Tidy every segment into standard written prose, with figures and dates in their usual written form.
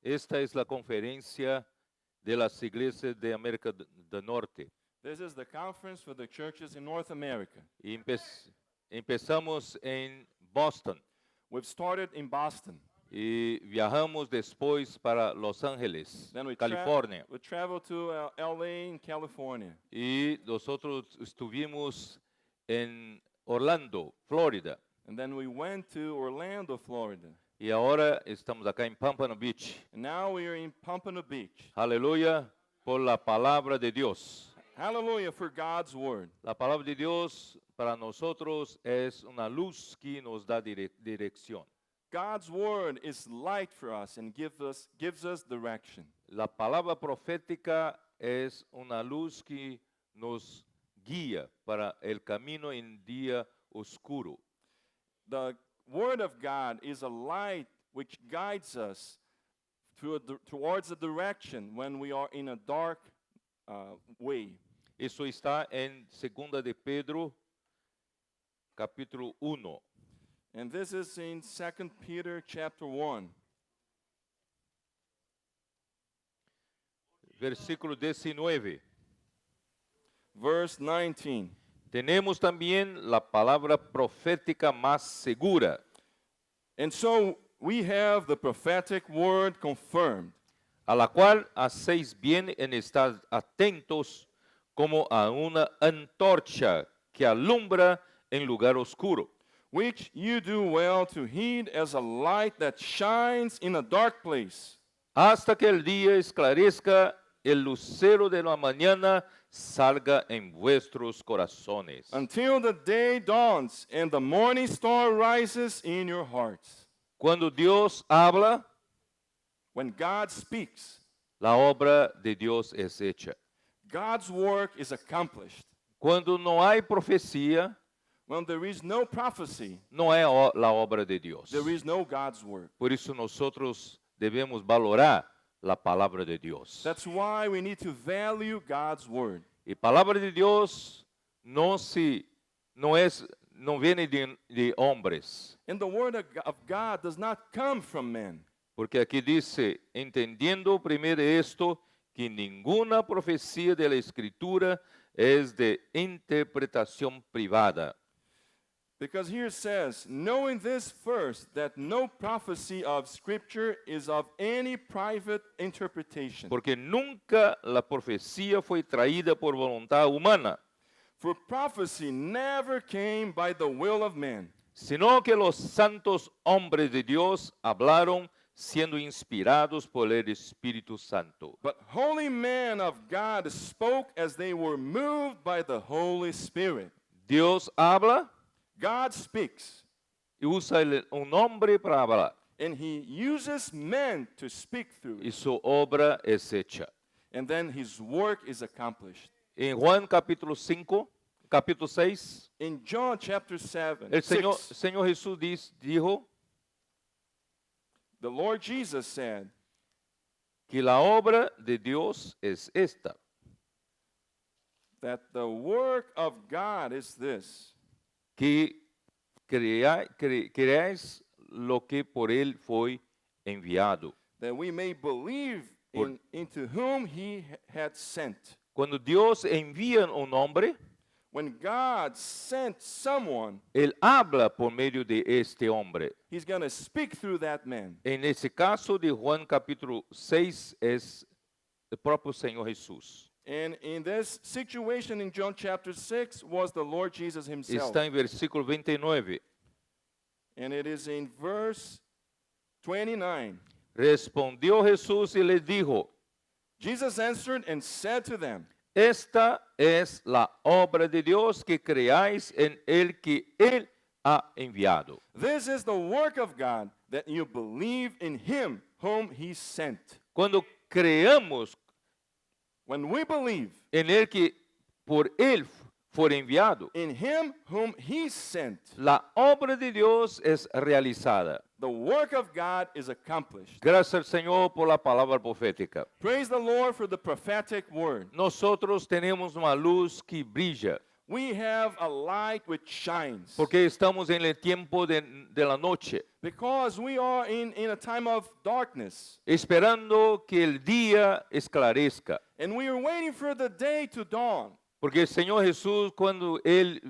Esta es la conferencia de las iglesias de América del Norte. This is the conference for the churches in North America. Y empezamos en Boston We've started in Boston. y viajamos después para Los Ángeles, Then we California. we traveled to LA in California. Y nosotros estuvimos en Orlando, Florida. And then we went to Orlando, Florida. Y ahora estamos acá en Pompano Beach. And now we are in Pompano Beach. Aleluya por la palabra de Dios. Hallelujah for God's word. La palabra de Dios para nosotros es una luz que nos da dirección. God's word is light for us and gives us direction. La palabra profética es una luz que nos guía para el camino en día oscuro. The word of God is a light which guides us towards the direction when we are in a dark way. Eso está en 2 de Pedro, capítulo 1. And this is in 2 Peter chapter 1. Versículo 19. Verse 19. Tenemos también la palabra profética más segura, And so we have the prophetic word confirmed, a la cual hacéis bien en estar atentos como a una antorcha que alumbra en lugar oscuro, which you do well to heed as a light that shines in a dark place, hasta que el día esclarezca, el lucero de la mañana salga en vuestros corazones. until the day dawns and the morning star rises in your hearts. Cuando Dios habla, When God speaks, la obra de Dios es hecha. God's work is accomplished. Cuando no hay profecía, When there is no prophecy, no hay la obra de Dios. there is no God's work. Por eso nosotros debemos valorar la palabra de Dios. That's why we need to value God's word. Y palabra de Dios no viene de hombres, And the word of God does not come from men. porque aquí dice, entendiendo primero esto, que ninguna profecía de la Escritura es de interpretación privada. Because here it says, knowing this first, that no prophecy of Scripture is of any private interpretation. Porque nunca la profecía fue traída por voluntad humana, For prophecy never came by the will of man, sino que los santos hombres de Dios hablaron siendo inspirados por el Espíritu Santo. but holy men of God spoke as they were moved by the Holy Spirit. Dios habla God speaks, y usa un hombre para hablar, and He uses men to speak through y it, su obra es hecha. and then His work is accomplished. En Juan capítulo 6, In John chapter 7, el 6, Señor Jesús dijo the Lord Jesus said, que la obra de Dios es esta, that the work of God is this, que creáis lo que por él fue enviado. that we may believe into whom He had sent. Cuando Dios envía un hombre, When God sent someone, él habla por medio de este hombre. He's going to speak through that man. En ese caso de Juan capítulo 6 es el propio Señor Jesús. And in this situation in John chapter 6 was the Lord Jesus Himself. Está en versículo 29. And it is in verse 29. Respondió Jesús y les dijo, Jesus answered and said to them, esta es la obra de Dios, que creáis en el que él ha enviado. this is the work of God, that you believe in Him whom He sent. Cuando creamos When we believe en el que por él fue enviado, in Him whom He sent, la obra de Dios es realizada. the work of God is accomplished. Gracias al Señor por la palabra profética. Praise the Lord for the prophetic word. Nosotros tenemos una luz que brilla. we have a light which shines. Porque estamos en el tiempo de la noche, Because we are in a time of darkness. esperando que el día esclarezca. And we are waiting for the day to dawn. Porque el Señor Jesús, cuando Él,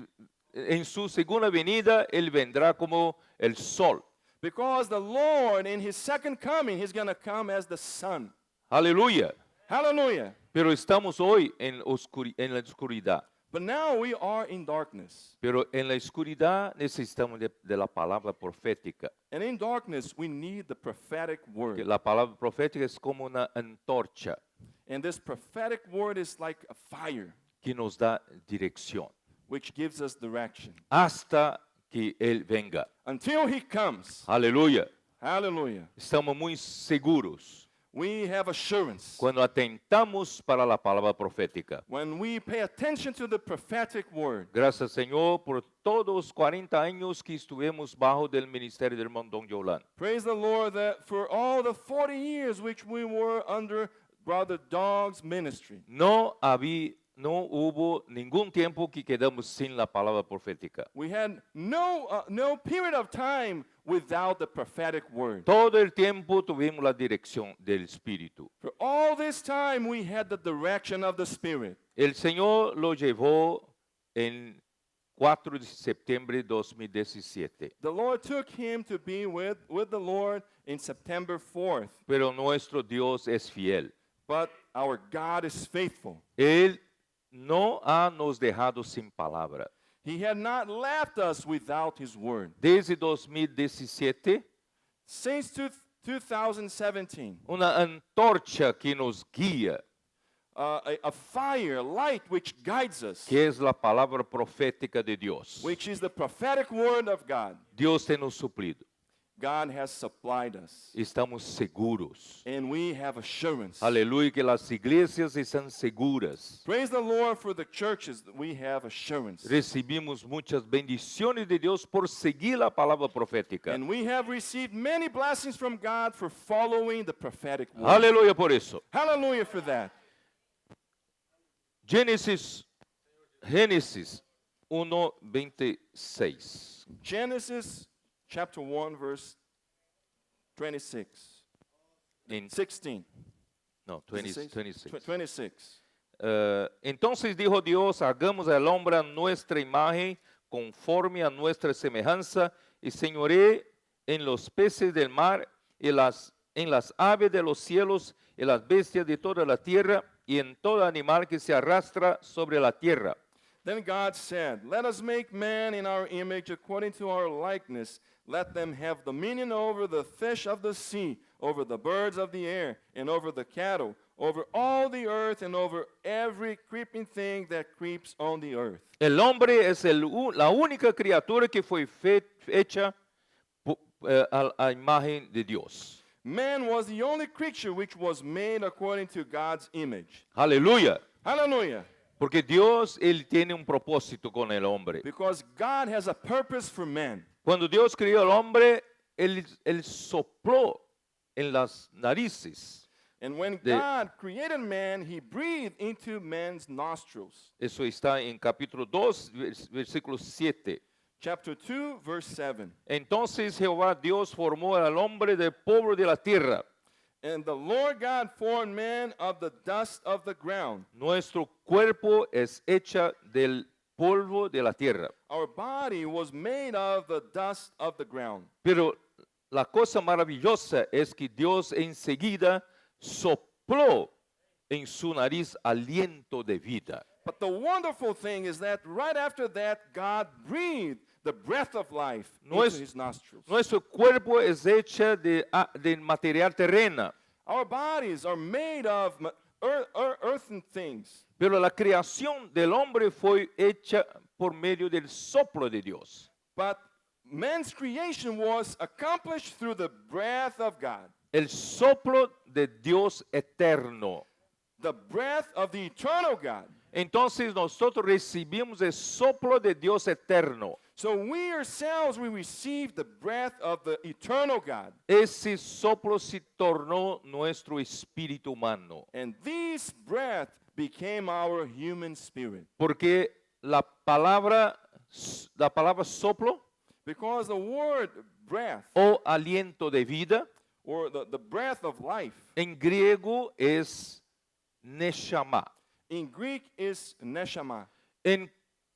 en su segunda venida, Él vendrá como el sol. Because the Lord, in his second coming, he's going to come as the sun. Aleluya. Hallelujah. Pero estamos hoy en la oscuridad. But now we are in darkness. Pero en la oscuridad necesitamos de la palabra profética. And in darkness, we need the prophetic Que word. la palabra profética es como una antorcha And this prophetic word is like a fire, que nos da dirección which gives us direction. hasta que Él venga. Until he comes. Aleluya. Hallelujah. Estamos muy seguros We have assurance. cuando atentamos para la palabra profética. When we pay attention to the prophetic word. Gracias, Señor, por todos los 40 años que estuvimos bajo del ministerio del hermano Don Yolán. Praise the Lord that for all the 40 years which we were under Brother Dog's ministry, No hubo ningún tiempo que quedamos sin la palabra profética. we had no period of time without the prophetic word. Todo el tiempo tuvimos la dirección del Espíritu. For all this time, we had the direction of the Spirit. El Señor lo llevó en 4 de septiembre de 2017. The Lord took him to be with the Lord in September 4th. Pero nuestro Dios es fiel. But our God is faithful. Él no ha nos dejado sin palabra. He had not left us without his word. Desde 2017, Since 2017, una antorcha que nos guía, a fire, light which guides us, que es la palabra profética de Dios. which is the prophetic word of God. Dios te nos suplido. God has supplied us. Estamos seguros. And we have assurance. Aleluya, que las iglesias están seguras. Praise the Lord for the churches that we have assurance. Recibimos muchas bendiciones de Dios por seguir la palabra profética. And we have received many blessings from God for following the prophetic word. Aleluya por eso. Hallelujah for that. Génesis 1:26. Genesis chapter 1 verse 26. En- 16. No, 26. 26. 26. Entonces dijo Dios, hagamos al hombre a nuestra imagen, conforme a nuestra semejanza, y señoré en los peces del mar, y en las aves de los cielos, y las bestias de toda la tierra, y en todo animal que se arrastra sobre la tierra. Then God said, "Let us make man in our image according to our likeness. Let them have dominion over the fish of the sea, over the birds of the air, and over the cattle, over all the earth, and over every creeping thing that creeps on the earth." El hombre es la única criatura que fue hecha a imagen de Dios. Man was the only creature which was made according to God's image. Aleluya. Hallelujah. Porque Dios, Él tiene un propósito con el hombre. Because God has a purpose for man. Cuando Dios crió al hombre, él sopló en las narices. And when De- God created man, he breathed into man's nostrils. Eso está en capítulo 2, versículo 7. Chapter 2, verse 7. Entonces Jehová Dios formó al hombre del polvo de la tierra. And the Lord God formed man of the dust of the ground. Nuestro cuerpo es hecha del polvo de la tierra. Our body was made of the dust of the ground. Pero la cosa maravillosa es que Dios enseguida sopló en su nariz aliento de vida. But the wonderful thing is that right after that, God breathed the breath of life into his nostrils. Nuestro cuerpo es hecha de material terreno, Our bodies are made of earthen things. pero la creación del hombre fue hecha por medio del soplo de Dios. But man's creation was accomplished through the breath of God, El soplo de Dios eterno. the breath of the eternal God. Entonces nosotros recibimos el soplo de Dios eterno. So we ourselves, we receive the breath of the eternal God. Ese soplo se tornó nuestro espíritu humano. And this breath became our human spirit. Porque la palabra soplo Because the word breath, o aliento de vida or the breath of life, en griego es neshama. in Greek is neshama. En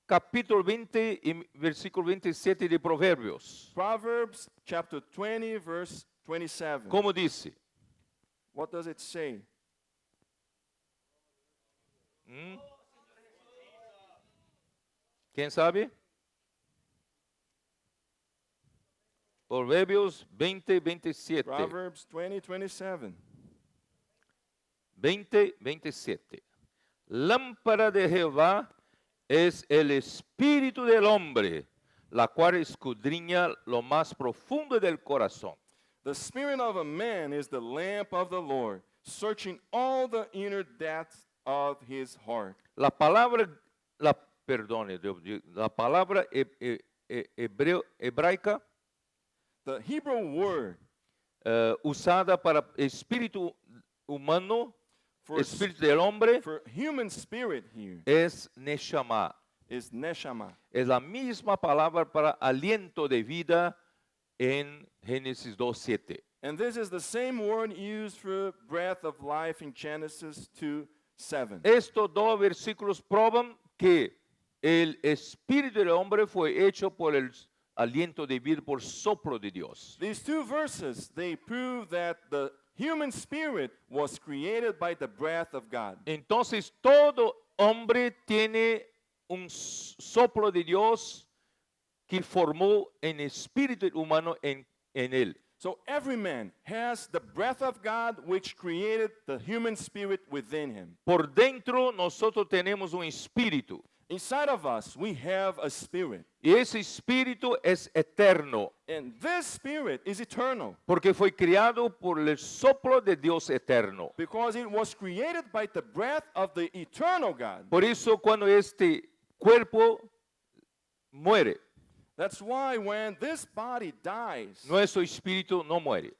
capítulo 20 y versículo 27 de Proverbios, Proverbs chapter 20, verse 27. ¿cómo dice? What does it say? ¿Quién sabe? Proverbios 20, 27. Proverbs 20, 27. 20, 27. Lámpara de Jehová es el espíritu del hombre, la cual escudriña lo más profundo del corazón. The spirit of a man is the lamp of the Lord, searching all the inner depths of his heart. La palabra, la palabra hebraica The Hebrew word usada para espíritu humano, for, espíritu del hombre, for human spirit here es neshama. is neshama. Es la misma palabra para aliento de vida en Génesis 2:7. And this is the same word used for breath of life in Genesis 2:7. Estos dos versículos prueban que el espíritu del hombre fue hecho por el aliento de vida, por soplo de Dios. These two verses, they prove that the human spirit was created by the breath of God. Entonces todo hombre tiene un soplo de Dios que formó en espíritu humano en él. So every man has the breath of God which created the human spirit within him. Por dentro nosotros tenemos un espíritu Inside of us, we have a spirit. y ese espíritu es eterno And this spirit is eternal porque fue creado por el soplo de Dios eterno. because it was created by the breath of the eternal God. Por eso cuando este cuerpo muere, That's why when this body dies, nuestro espíritu no muere.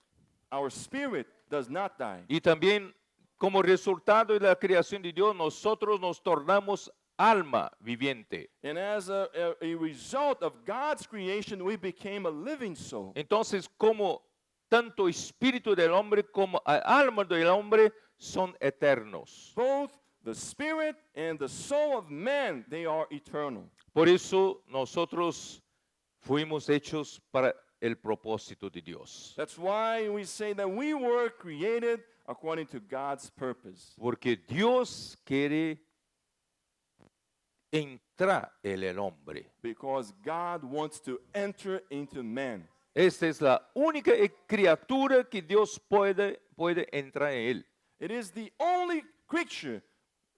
our spirit does not die. Y también como resultado de la creación de Dios, nosotros nos tornamos alma viviente. And as a result of God's creation, we became a living soul. Entonces, como tanto espíritu del hombre como alma del hombre son eternos. Both the spirit and the soul of man, they are eternal. Por eso nosotros fuimos hechos para el propósito de Dios. That's why we say that we were created according to God's purpose. Porque Dios quiere entrar en el hombre. Because God wants to enter into man. Esta es la única criatura que Dios puede entrar en él. It is the only creature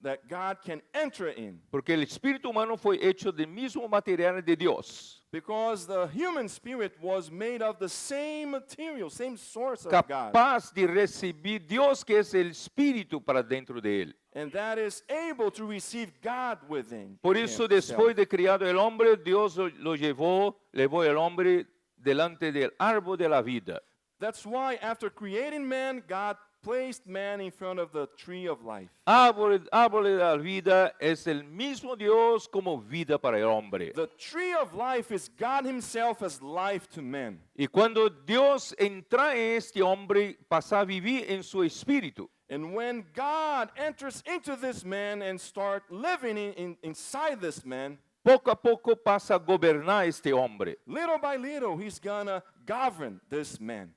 that God can enter in. Porque el espíritu humano fue hecho del mismo material de Dios. Because the human spirit was made of the same material, same source of God. Capaz de recibir Dios, que es el espíritu, para dentro de él. And that is able to receive God within. Por eso, himself. después de criado el hombre, Dios lo llevó el hombre delante del árbol de la vida. That's why after creating man, God placed man in front of the tree of life. Árbol de la vida es el mismo Dios como vida para el hombre. The tree of life is God himself as life to man. Y cuando Dios entra en este hombre, pasa a vivir en su espíritu. And when God enters into this man and start living inside this man, Poco a poco pasa a gobernar este hombre, little by little, he's gonna govern this man,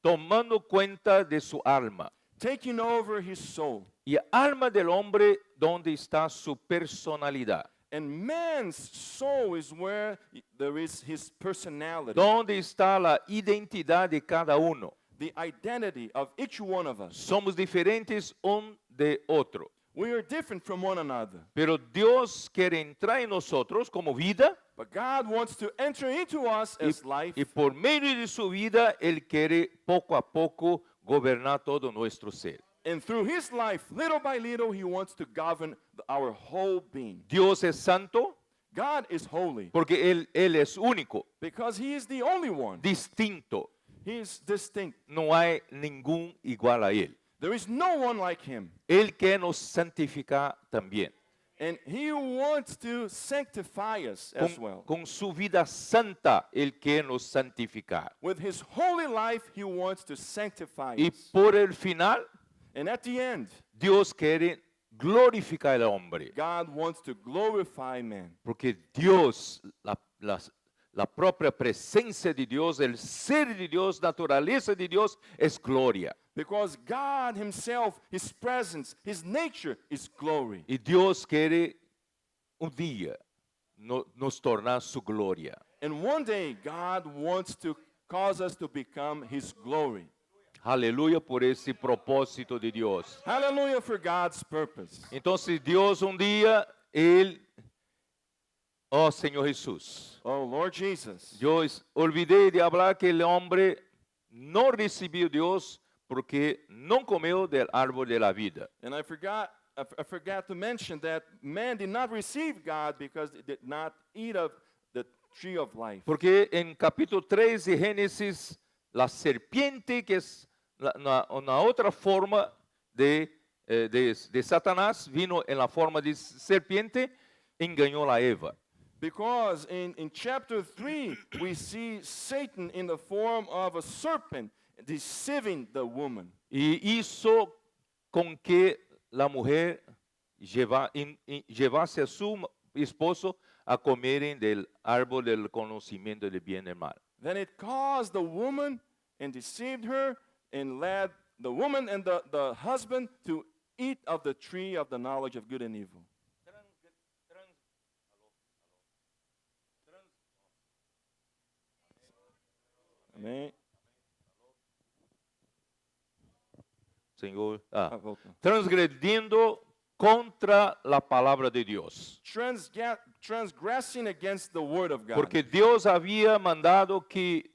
tomando cuenta de su alma. taking over his soul. Y el alma del hombre, ¿dónde está su personalidad? And man's soul is where there is his personality, ¿Dónde está la identidad de cada uno? the identity of each one of us. Somos diferentes un de otro. We are different from one another, Pero Dios quiere entrar en nosotros como vida but God wants to enter into us as life. y por medio de su vida Él quiere poco a poco gobernar todo nuestro ser. And through his life, little by little, he wants to govern our whole being. Dios es santo God is holy porque Él es único, because he is the only one. distinto. He is distinct. No hay ningún igual a Él. There is no one like him. Él quiere nos santificar también. And He wants to sanctify us as well. Con su vida santa, Él quiere nos santificar. With His holy life, He wants to sanctify Y us. por el final, And at the end, Dios quiere glorificar al hombre. God wants to glorify man. Porque Dios, la propia presencia de Dios, el ser de Dios, naturaleza de Dios, es gloria. Because God Himself, His presence, His nature is glory. Y Dios quiere un día nos tornar su gloria. And one day, God wants to cause us to become His glory. Aleluya por ese propósito de Dios. Hallelujah for God's purpose. Entonces Dios un día, Él, oh Señor Jesús, Oh, Lord Jesus. yo olvidé de hablar que el hombre no recibió Dios porque no comió del árbol de la vida. And I forgot to mention that man did not receive God because he did not eat of the tree of life. Porque en capítulo 3 de Génesis, la serpiente, que es una otra forma de Satanás, vino en la forma de serpiente, engañó a Eva. Because in chapter 3, we see Satan in the form of a serpent deceiving the woman. Y hizo con que la mujer llevase a su esposo a comer del árbol del conocimiento del bien y del mal. Then it caused the woman and deceived her and led the woman and the husband to eat of the tree of the knowledge of good and evil. Amém. Señor, Volta. transgrediendo contra la palabra de Dios. Transgressing against the word of God. Porque Dios había mandado que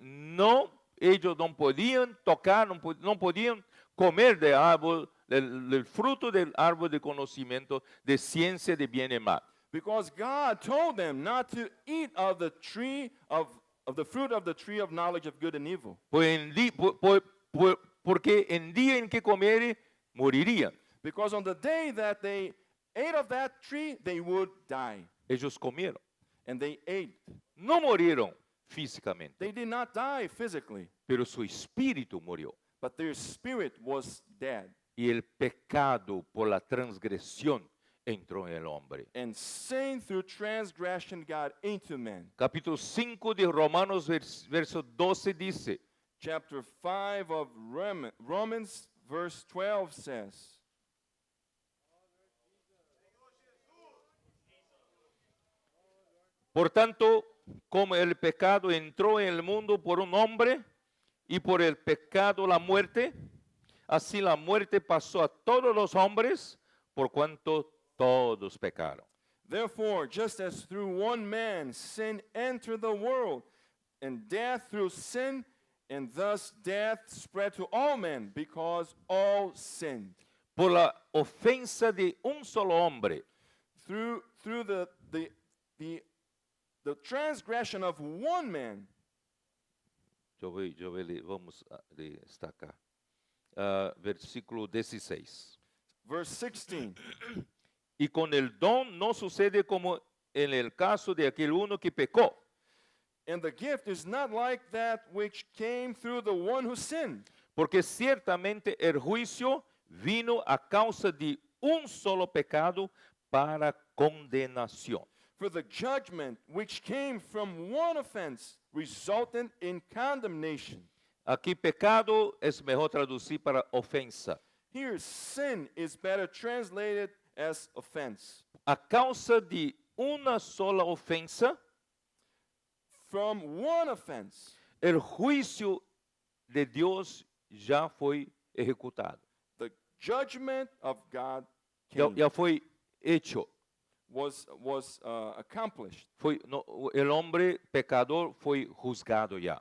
ellos no podían tocar, no podían comer del árbol, del fruto del árbol de conocimiento, de ciencia de bien y mal. Because God told them not to eat of the tree of the fruit of the tree of knowledge of good and evil. Porque en día en que comiere, morirían. Because on the day that they ate of that tree, they would die. Ellos comieron. And they ate. No murieron físicamente, They did not die physically, pero su espíritu murió. but their spirit was dead. Y el pecado por la transgresión entró en el hombre. And sin through transgression got into man. Capítulo 5 de Romanos, verso 12 dice, Chapter 5 of Romans, verse 12 says, por tanto, como el pecado entró en el mundo por un hombre y por el pecado la muerte, así la muerte pasó a todos los hombres por cuanto todos pecaron. Therefore, just as through one man sin entered the world, and death through sin, and thus death spread to all men, because all sinned. Por la ofensa de un solo hombre, Through the transgression of one man. vamos a destacar. Versículo 16. Verse 16. Y con el don no sucede como en el caso de aquel uno que pecó. And the gift is not like that which came through the one who sinned. Porque ciertamente el juicio vino a causa de un solo pecado para condenación. For the judgment which came from one offense resulted in condemnation. Aquí pecado es mejor traducir para ofensa. Here, sin is better translated as offense. A causa de una sola ofensa, From one offense, el juicio de Dios ya fue ejecutado. the judgment of God Ya, came, ya fue hecho. was accomplished. El hombre pecador fue juzgado ya.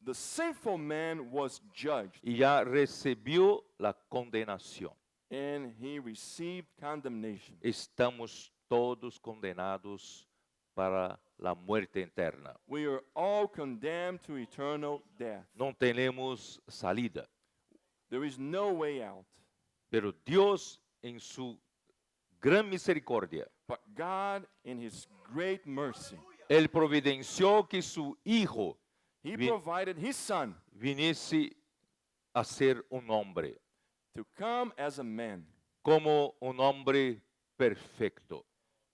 The sinful man was judged, Y ya recibió la condenación. and he received condemnation. Estamos todos condenados para la muerte eterna. We are all condemned to eternal death. No tenemos salida. There is no way out. Pero Dios en su gran misericordia, But God, in His great mercy, Él providenció que su Hijo He Vi- provided His Son viniese a ser un hombre, to come as a man, como un hombre perfecto.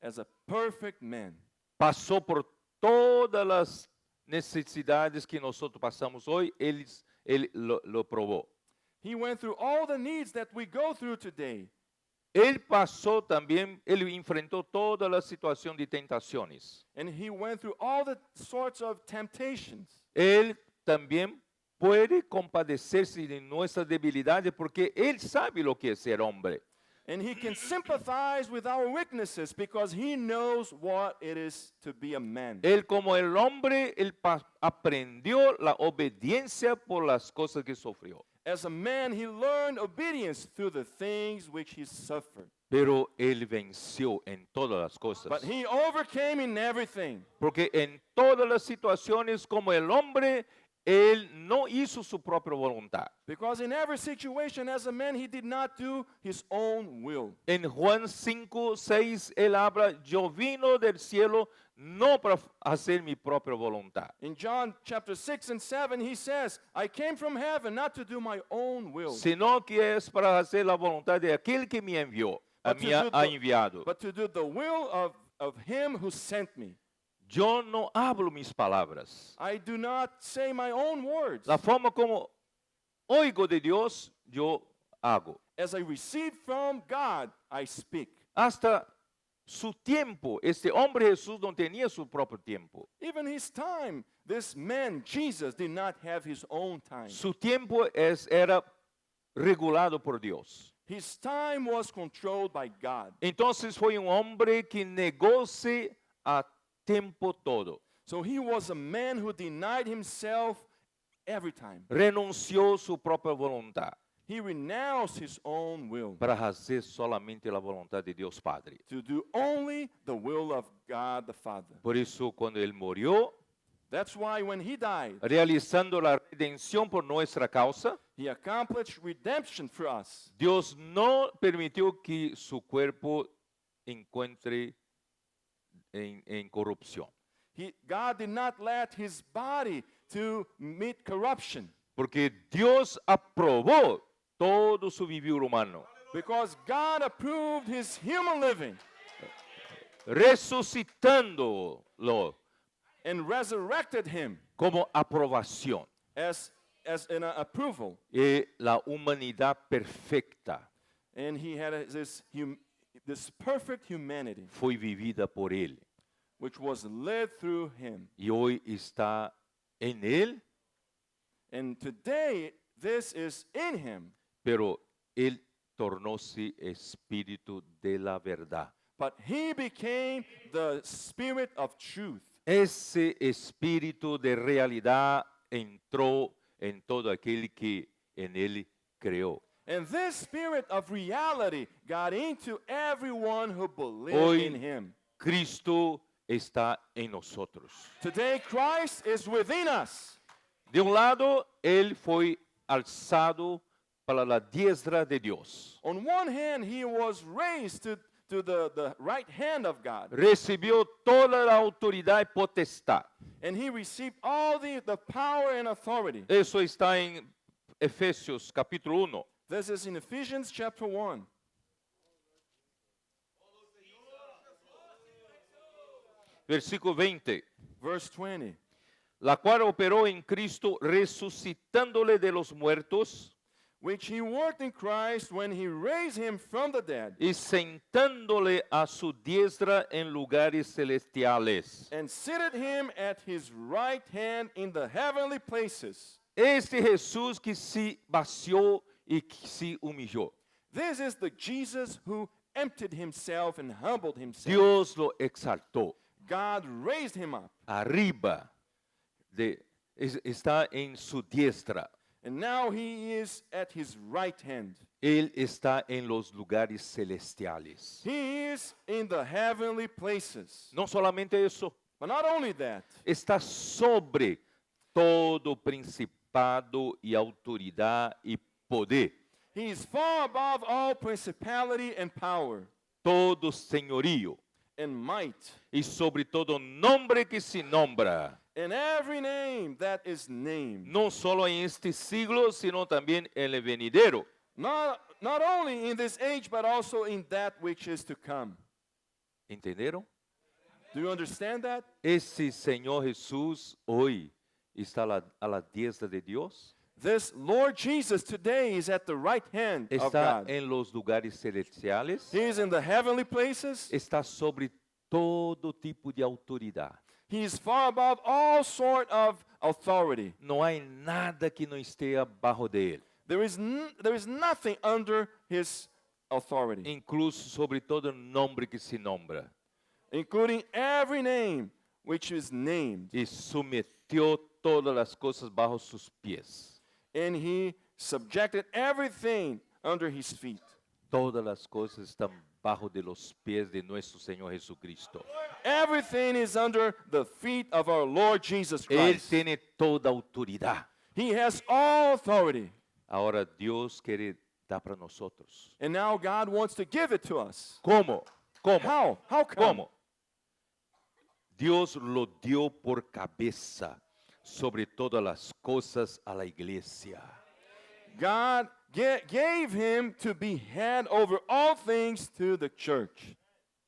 as a perfect man. Pasó por todas las necesidades que nosotros pasamos hoy, Él lo probó. He went through all the needs that we go through today. Él pasó también, Él enfrentó toda la situación de tentaciones. And He went through all the sorts of temptations. Él también puede compadecerse de nuestras debilidades porque Él sabe lo que es ser hombre. And He can sympathize with our weaknesses because He knows what it is to be a man. Él como el hombre, aprendió la obediencia por las cosas que sufrió. As a man, He learned obedience through the things which He suffered. Pero Él venció en todas las cosas. But He overcame in everything. Porque en todas las situaciones como el hombre, Él no hizo su propia voluntad. Because in every situation as a man, He did not do His own will. En Juan 5, 6, Él habla, yo vino del cielo no para hacer mi propia voluntad, In John chapter 6 and 7, He says, I came from heaven not to do my own will, sino que es para hacer la voluntad de aquel que me envió, But to me do ha the- enviado. but to do the will of Him who sent me. Yo no hablo mis palabras. I do not say my own words. La forma como oigo de Dios, yo hago. As I receive from God, I speak. Hasta su tiempo, este hombre Jesús no tenía su propio tiempo. Even His time, this man, Jesus, did not have His own time. Su tiempo era regulado por Dios. His time was controlled by God. Entonces fue un hombre que negóse a tiempo todo. So He was a man who denied Himself every time. Renunció su propia voluntad He renounced His own will para hacer solamente la voluntad de Dios Padre. to do only the will of God the Father. Por eso cuando él murió, That's why when He died, realizando la redención por nuestra causa, He accomplished redemption for us. Dios no permitió que su cuerpo encuentre en corrupción. God did not let His body to meet corruption Porque Dios aprobó todo su vivir humano, because God approved His human living resucitándolo and resurrected Him como aprobación. as an approval. Y la humanidad perfecta And He had this perfect humanity fue vivida por él. which was led through Him. Y hoy está en él, And today, this is in Him. pero él tornóse espíritu de la verdad. But He became the Spirit of truth. Ese espíritu de realidad entró en todo aquel que en él creó. And this Spirit of reality got into everyone who believed Hoy in Him. Cristo está en nosotros. Today, Christ is within us. De un lado, él fue alzado para la diestra de Dios. On one hand, He was raised to the right hand of God. Recibió toda la autoridad y potestad. And He received all the power and authority. Eso está en Efesios capítulo 1, This is in Ephesians chapter 1. versículo 20. Verse 20. La cual operó en Cristo resucitándole de los muertos Which He worked in Christ when He raised Him from the dead y sentándole a su diestra en lugares celestiales. and seated Him at His right hand in the heavenly places. Este Jesús que se vació y que se humilló. This is the Jesus who emptied Himself and humbled Himself. Dios lo exaltó. God raised Him up. Arriba está en su diestra. And now He is at His right hand. Él está en los lugares celestiales. He is in the heavenly places. No solamente eso, But not only that, está sobre todo principado y autoridad y poder. He is far above all principality and power. todo señorío and might, y sobre todo nombre que se nombra, and every name that is named, no solo en este siglo, sino también en el venidero. not only in this age, but also in that which is to come. ¿Entendieron? Do you understand that? Ese Señor Jesús hoy está a la diestra de Dios. This Lord Jesus today is at the right hand of Está God. en los lugares celestiales. He is in the heavenly places. Está sobre todo tipo de autoridad. He is far above all sort of authority. No hay nada que no esté abajo de él. There is nothing under his authority, Incluso sobre todo nombre que se nombra. including every name which is named. Y sometió todas las cosas bajo sus pies. And he subjected everything under his feet. Todas las cosas están bajo de los pies de nuestro Señor Jesucristo. Everything is under the feet of our Lord Jesus Él Christ. tiene toda autoridad. He has all authority. Ahora Dios quiere dar para nosotros. And now God wants to give it to us. ¿Cómo? ¿Cómo? How? How come? ¿Cómo? Dios lo dio por cabeza sobre todas las cosas a la iglesia. God gave him to be head over all things to the church.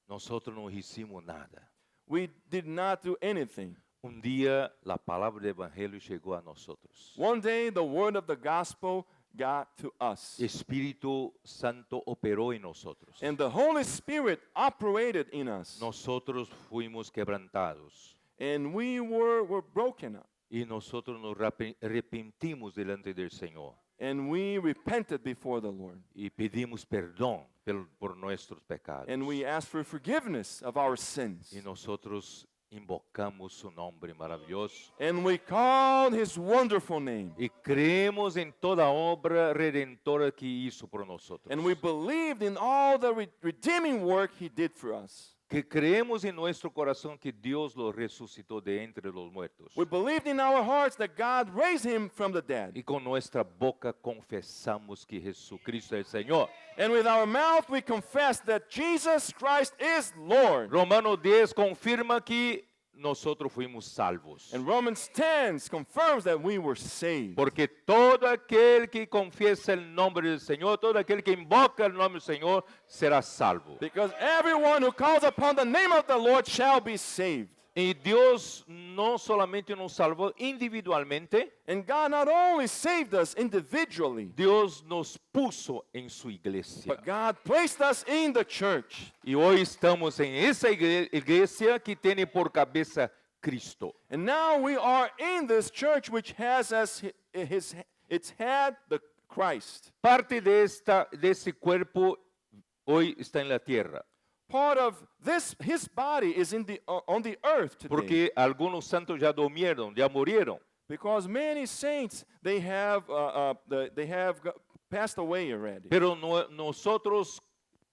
Nosotros no hicimos nada. We did not do anything. Un día la palabra del evangelio llegó a nosotros. One day the word of the gospel got to us. Espíritu Santo operó en nosotros. And the Holy Spirit operated in us. Nosotros fuimos quebrantados And we were broken up. y nosotros nos arrepentimos delante del Señor And we repented before the Lord. y pedimos perdón por nuestros pecados. And we asked for forgiveness of our sins. Y nosotros invocamos su nombre maravilloso And we called his wonderful name. y creemos en toda obra redentora que hizo por nosotros. And we believed in all the redeeming work he did for us. Que creemos en nuestro corazón que Dios lo resucitó de entre los muertos. We believed in our hearts that God raised him from the dead. Y con nuestra boca confesamos que Jesucristo es el Señor. And with our mouth we confess that Jesus Christ is Lord. Romano 10 confirma que nosotros fuimos salvos. And Romans 10 confirms that we were saved. Porque todo aquel que confiesa el nombre del Señor, todo aquel que invoca el nombre del Señor, será salvo. Because everyone who calls upon the name of the Lord shall be saved. Y Dios no solamente nos salvó individualmente, And God not only saved us individually, Dios nos puso en su iglesia. but God placed us in the church. Y hoy estamos en esa iglesia que tiene por cabeza Cristo. And now we are in this church which has as its head the Christ. Parte de ese cuerpo hoy está en la tierra. Part of this, his body is on the earth today. Porque algunos santos ya durmieron, ya murieron. Because many saints, they have passed away already. Pero nosotros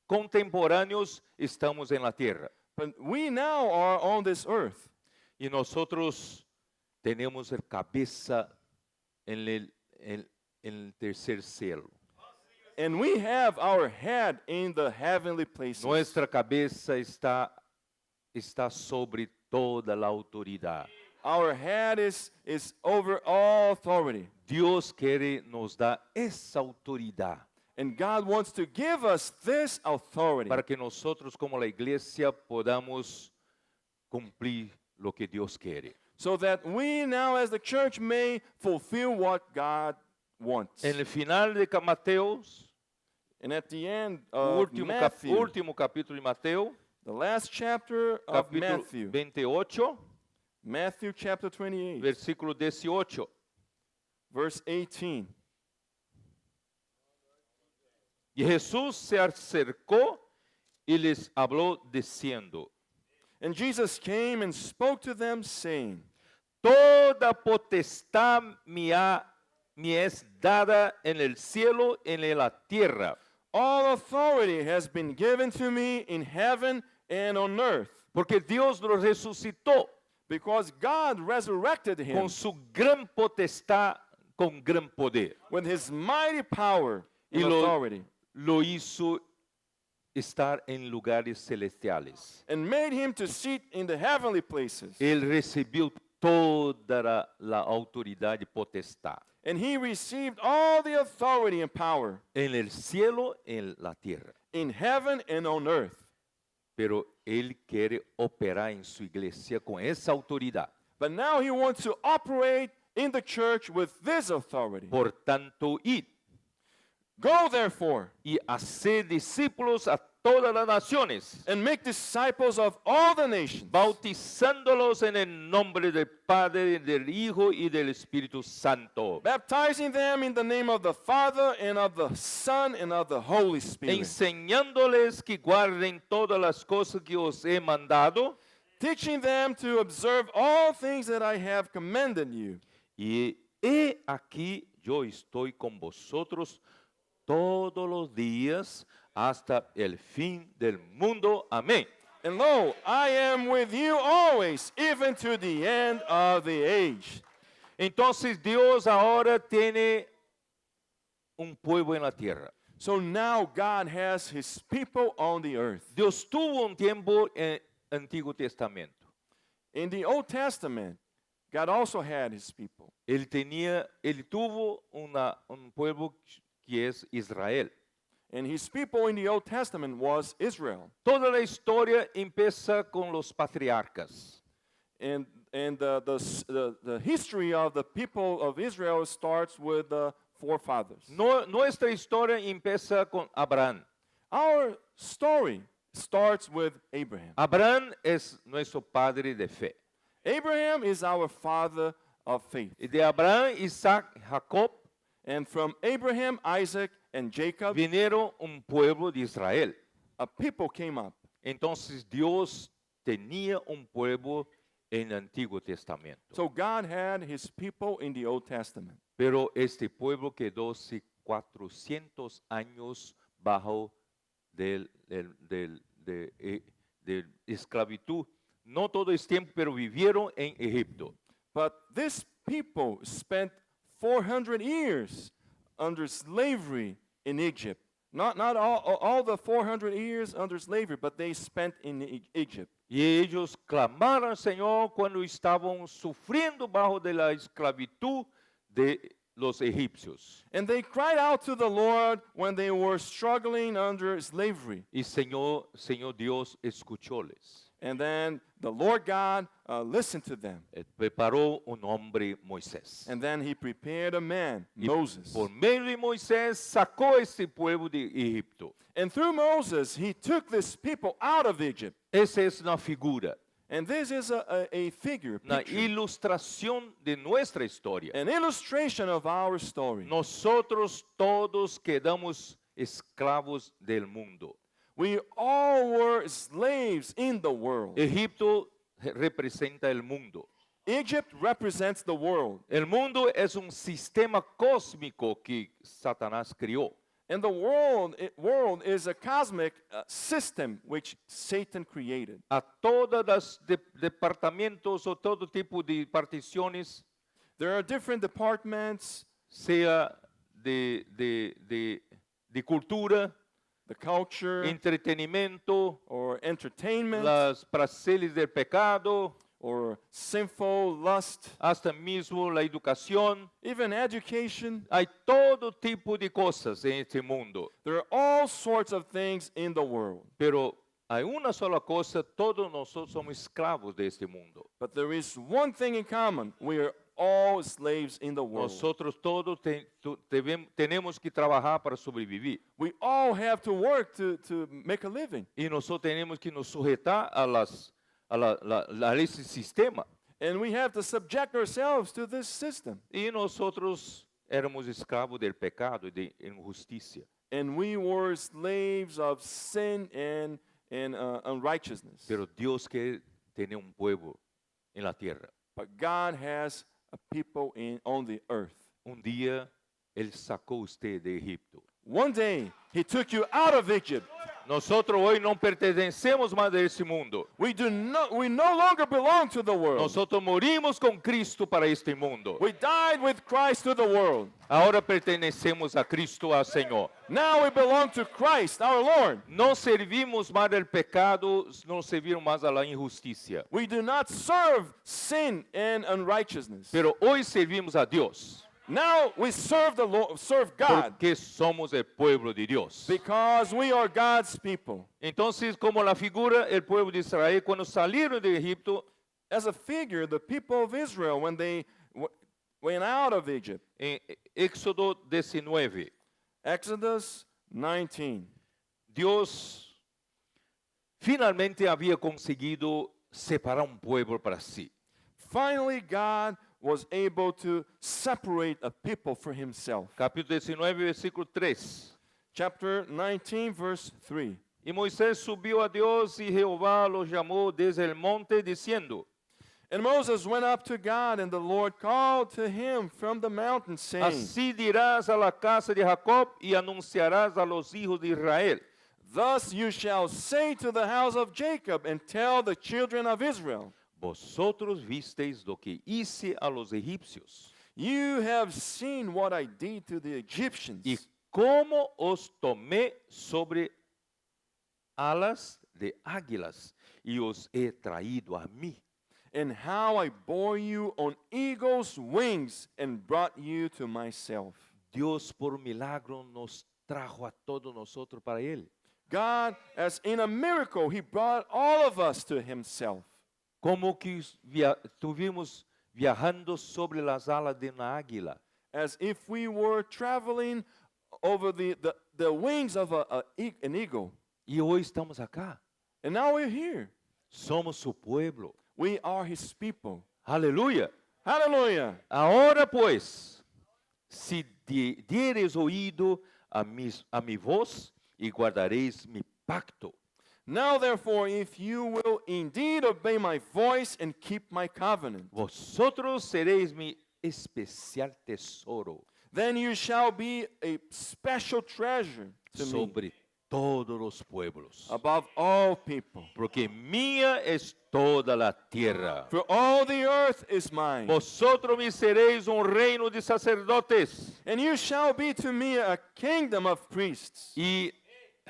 contemporáneos estamos en la tierra. But we now are on this earth. Y nosotros tenemos el cabeza en el tercer cielo. And we have our head in the heavenly places. Nuestra cabeza está sobre toda la autoridad. Our head is over all authority. Dios quiere nos dar esa autoridad And God wants to give us this authority para que nosotros como la iglesia podamos cumplir lo que Dios quiere. so that we now as the church may fulfill what God wants. En el final de Mateos, And at the end of Matthew, último capítulo de Mateo, the last chapter of capítulo Matthew, 28, Matthew chapter 28, versículo 18. verse 18. Y Jesús se acercó y les habló diciendo, And Jesus came and spoke to them, saying, toda potestad me es dada en el cielo y en la tierra. All authority has been given to me in heaven and on earth, Porque Dios lo resucitó because God resurrected him con su gran potestad, con gran poder. with his mighty power and Y authority. lo hizo estar en lugares celestiales. and made him to sit in the heavenly places. Él recibió toda la autoridad y potestad And he received all the authority and power en el cielo, en la tierra. in heaven and on earth. Pero Él quiere operar en su iglesia con esa autoridad. But now he wants to operate in the church with this authority. Por tanto, id Go therefore y hacer discípulos a todas las naciones, and make disciples of all the nations, bautizándolos en el nombre del Padre, del Hijo y del Espíritu Santo, baptizing them in the name of the Father and of the Son and of the Holy Spirit, enseñándoles que guarden todas las cosas que os he mandado, teaching them to observe all things that I have commanded you. y he aquí yo estoy con vosotros todos los días hasta el fin del mundo. Amén. And lo, I am with you always, even to the end of the age. Entonces Dios ahora tiene un pueblo en la tierra. So now God has his people on the earth. Dios tuvo un tiempo en el Antiguo Testamento. In the Old Testament, God also had his people. Él tuvo un pueblo que es Israel. And his people in the Old Testament was Israel. Toda la historia empieza con los patriarcas. And the history of the people of Israel starts with the forefathers. Nuestra historia empieza con Abraham. Our story starts with Abraham. Abraham es nuestro padre de fe. Abraham is our father of faith. Y de Abraham, Isaac, Jacob And from Abraham, Isaac, and Jacob, vinieron un pueblo de Israel. a people came up. Entonces Dios tenía un pueblo en el Antiguo Testamento. So God had his people in the Old Testament. Pero este pueblo quedó 400 años bajo de esclavitud. No todo es tiempo, pero vivieron en Egipto. But this people spent 400 years under slavery in Egypt. Not all the 400 years under slavery, but they spent in Egypt. Y ellos clamaron al Señor cuando estaban sufriendo bajo de la esclavitud de los egipcios. And they cried out to the Lord when they were struggling under slavery. Y Señor Dios escuchóles. And then the Lord God listened to them. Preparó un hombre, Moisés. And then he prepared a man, Y Moses. por medio de Moisés sacó este pueblo de Egipto. And through Moses, he took this people out of Egypt. Esa es una figura, And this is a figure, una picture, ilustración de nuestra historia. an illustration of our story. Nosotros todos quedamos esclavos del mundo. We all were slaves in the world. Egipto representa el mundo. Egypt represents the world. El mundo es un sistema cósmico que Satanás creó. And the world is a cosmic system which Satan created. A todos los departamentos o todo tipo de particiones, There are different departments, sea de cultura, the culture entretenimiento, or entertainment las prazeres del pecado, or sinful lust, hasta mismo la educación. even education. Hay todo tipo de cosas en este mundo, There are all sorts of things in the world. pero hay una sola cosa, todos nosotros somos esclavos de este mundo. But there is one thing in common. We are all slaves in the world. Nosotros todos tenemos que trabajar para sobrevivir. We all have to work to make a living. Y nosotros tenemos que nos sujetar a ese sistema. And we have to subject ourselves to this system. Y nosotros éramos esclavos del pecado y de injusticia. And we were slaves of sin and unrighteousness. Pero Dios quiere tener un pueblo en la tierra. But God has a people on the earth. Un día Él sacó usted de Egipto. One day, he took you out of Egypt. Nosotros hoy no pertenecemos más de ese mundo. We no longer belong to the world. Nosotros morimos con Cristo para este mundo. We died with Christ to the world. Ahora pertenecemos a Cristo, al Señor. Now we belong to Christ, our Lord. No servimos más al pecado, no servimos más a la injusticia. We do not serve sin and unrighteousness. Pero hoy servimos a Dios. Now we serve the Lord, serve God, Porque somos el pueblo de Dios. because we are God's people. Entonces, como la figura, el pueblo de Israel, cuando salieron de Egipto, As a figure, the people of Israel, when they went out of Egypt, en Éxodo 19, Exodus 19, Dios finalmente había conseguido separar un pueblo para sí. finally God was able to separate a people for himself. Capítulo 19, versículo 3. Chapter 19, verse 3. Y Moisés subió a Dios y Jehová lo llamó desde el monte diciendo, And Moses went up to God, and the Lord called to him from the mountain, saying, así dirás a la casa de Jacob y anunciarás a los hijos de Israel. Thus you shall say to the house of Jacob, and tell the children of Israel, Vosotros visteis lo que hice a los egipcios You have seen what I did to the Egyptians, y cómo os tomé sobre alas de águilas y os he traído a mí. and how I bore you on eagle's wings and brought you to myself. Dios por milagro nos trajo a todos nosotros para Él. God, as in a miracle, he brought all of us to himself. Como que estuvimos viajando sobre las alas de una águila. As if we were traveling over the wings of an eagle. Y hoy estamos acá. And now we're here. Somos su pueblo. We are his people. Aleluya. Hallelujah. Ahora pues, si dieres oído a mi voz y guardaréis mi pacto, Now therefore, if you will indeed obey my voice and keep my covenant, vosotros seréis mi especial tesoro then you shall be a special treasure to me sobre todos los pueblos. above all people. Porque mía es toda la tierra. For all the earth is mine. Vosotros me seréis un reino de sacerdotes And you shall be to me a kingdom of priests y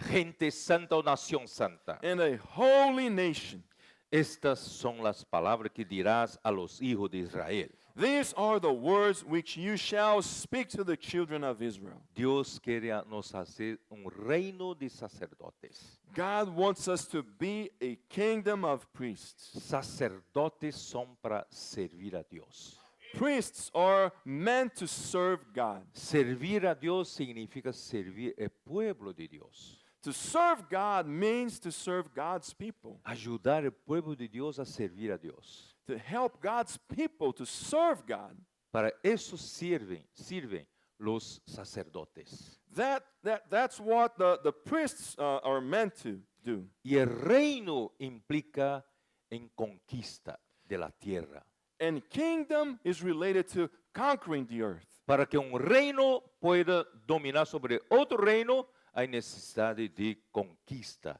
gente santa o nación santa. and a holy nation. Estas son las palabras que dirás a los hijos de Israel. These are the words which you shall speak to the children of Israel. Dios quiere nos hacer un reino de sacerdotes. God wants us to be a kingdom of priests. Sacerdotes son para servir a Dios. Priests are meant to serve God. Servir a Dios significa servir el pueblo de Dios. To serve God means to serve God's people. Ayudar al pueblo de Dios a servir a Dios. To help God's people to serve God. Para eso sirven los sacerdotes. That's what the priests are meant to do. Y el reino implica en conquista de la tierra. And kingdom is related to conquering the earth. Para que un reino pueda dominar sobre otro reino, hay necesidad de conquista.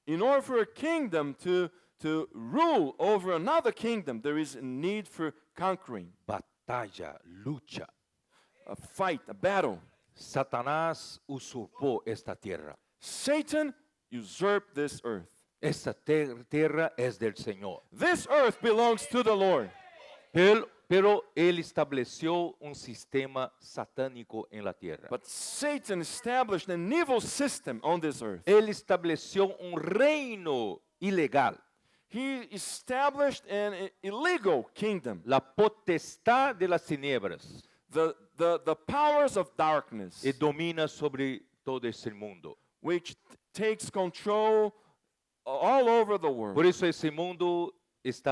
In order for a kingdom to rule over another kingdom, there is a need for conquering, Batalla, lucha. a fight, a battle. Satanás usurpó esta tierra. Satan usurped this earth. Esta tierra es del Señor. This earth belongs to the Lord. Pero Él estableció un sistema satánico en la tierra. But Satan established an evil system on this earth. Él estableció un reino ilegal. He established an illegal kingdom. La potestad de las tinieblas. The powers of darkness, Y domina sobre todo ese mundo. which takes control all over the world. Por eso ese mundo es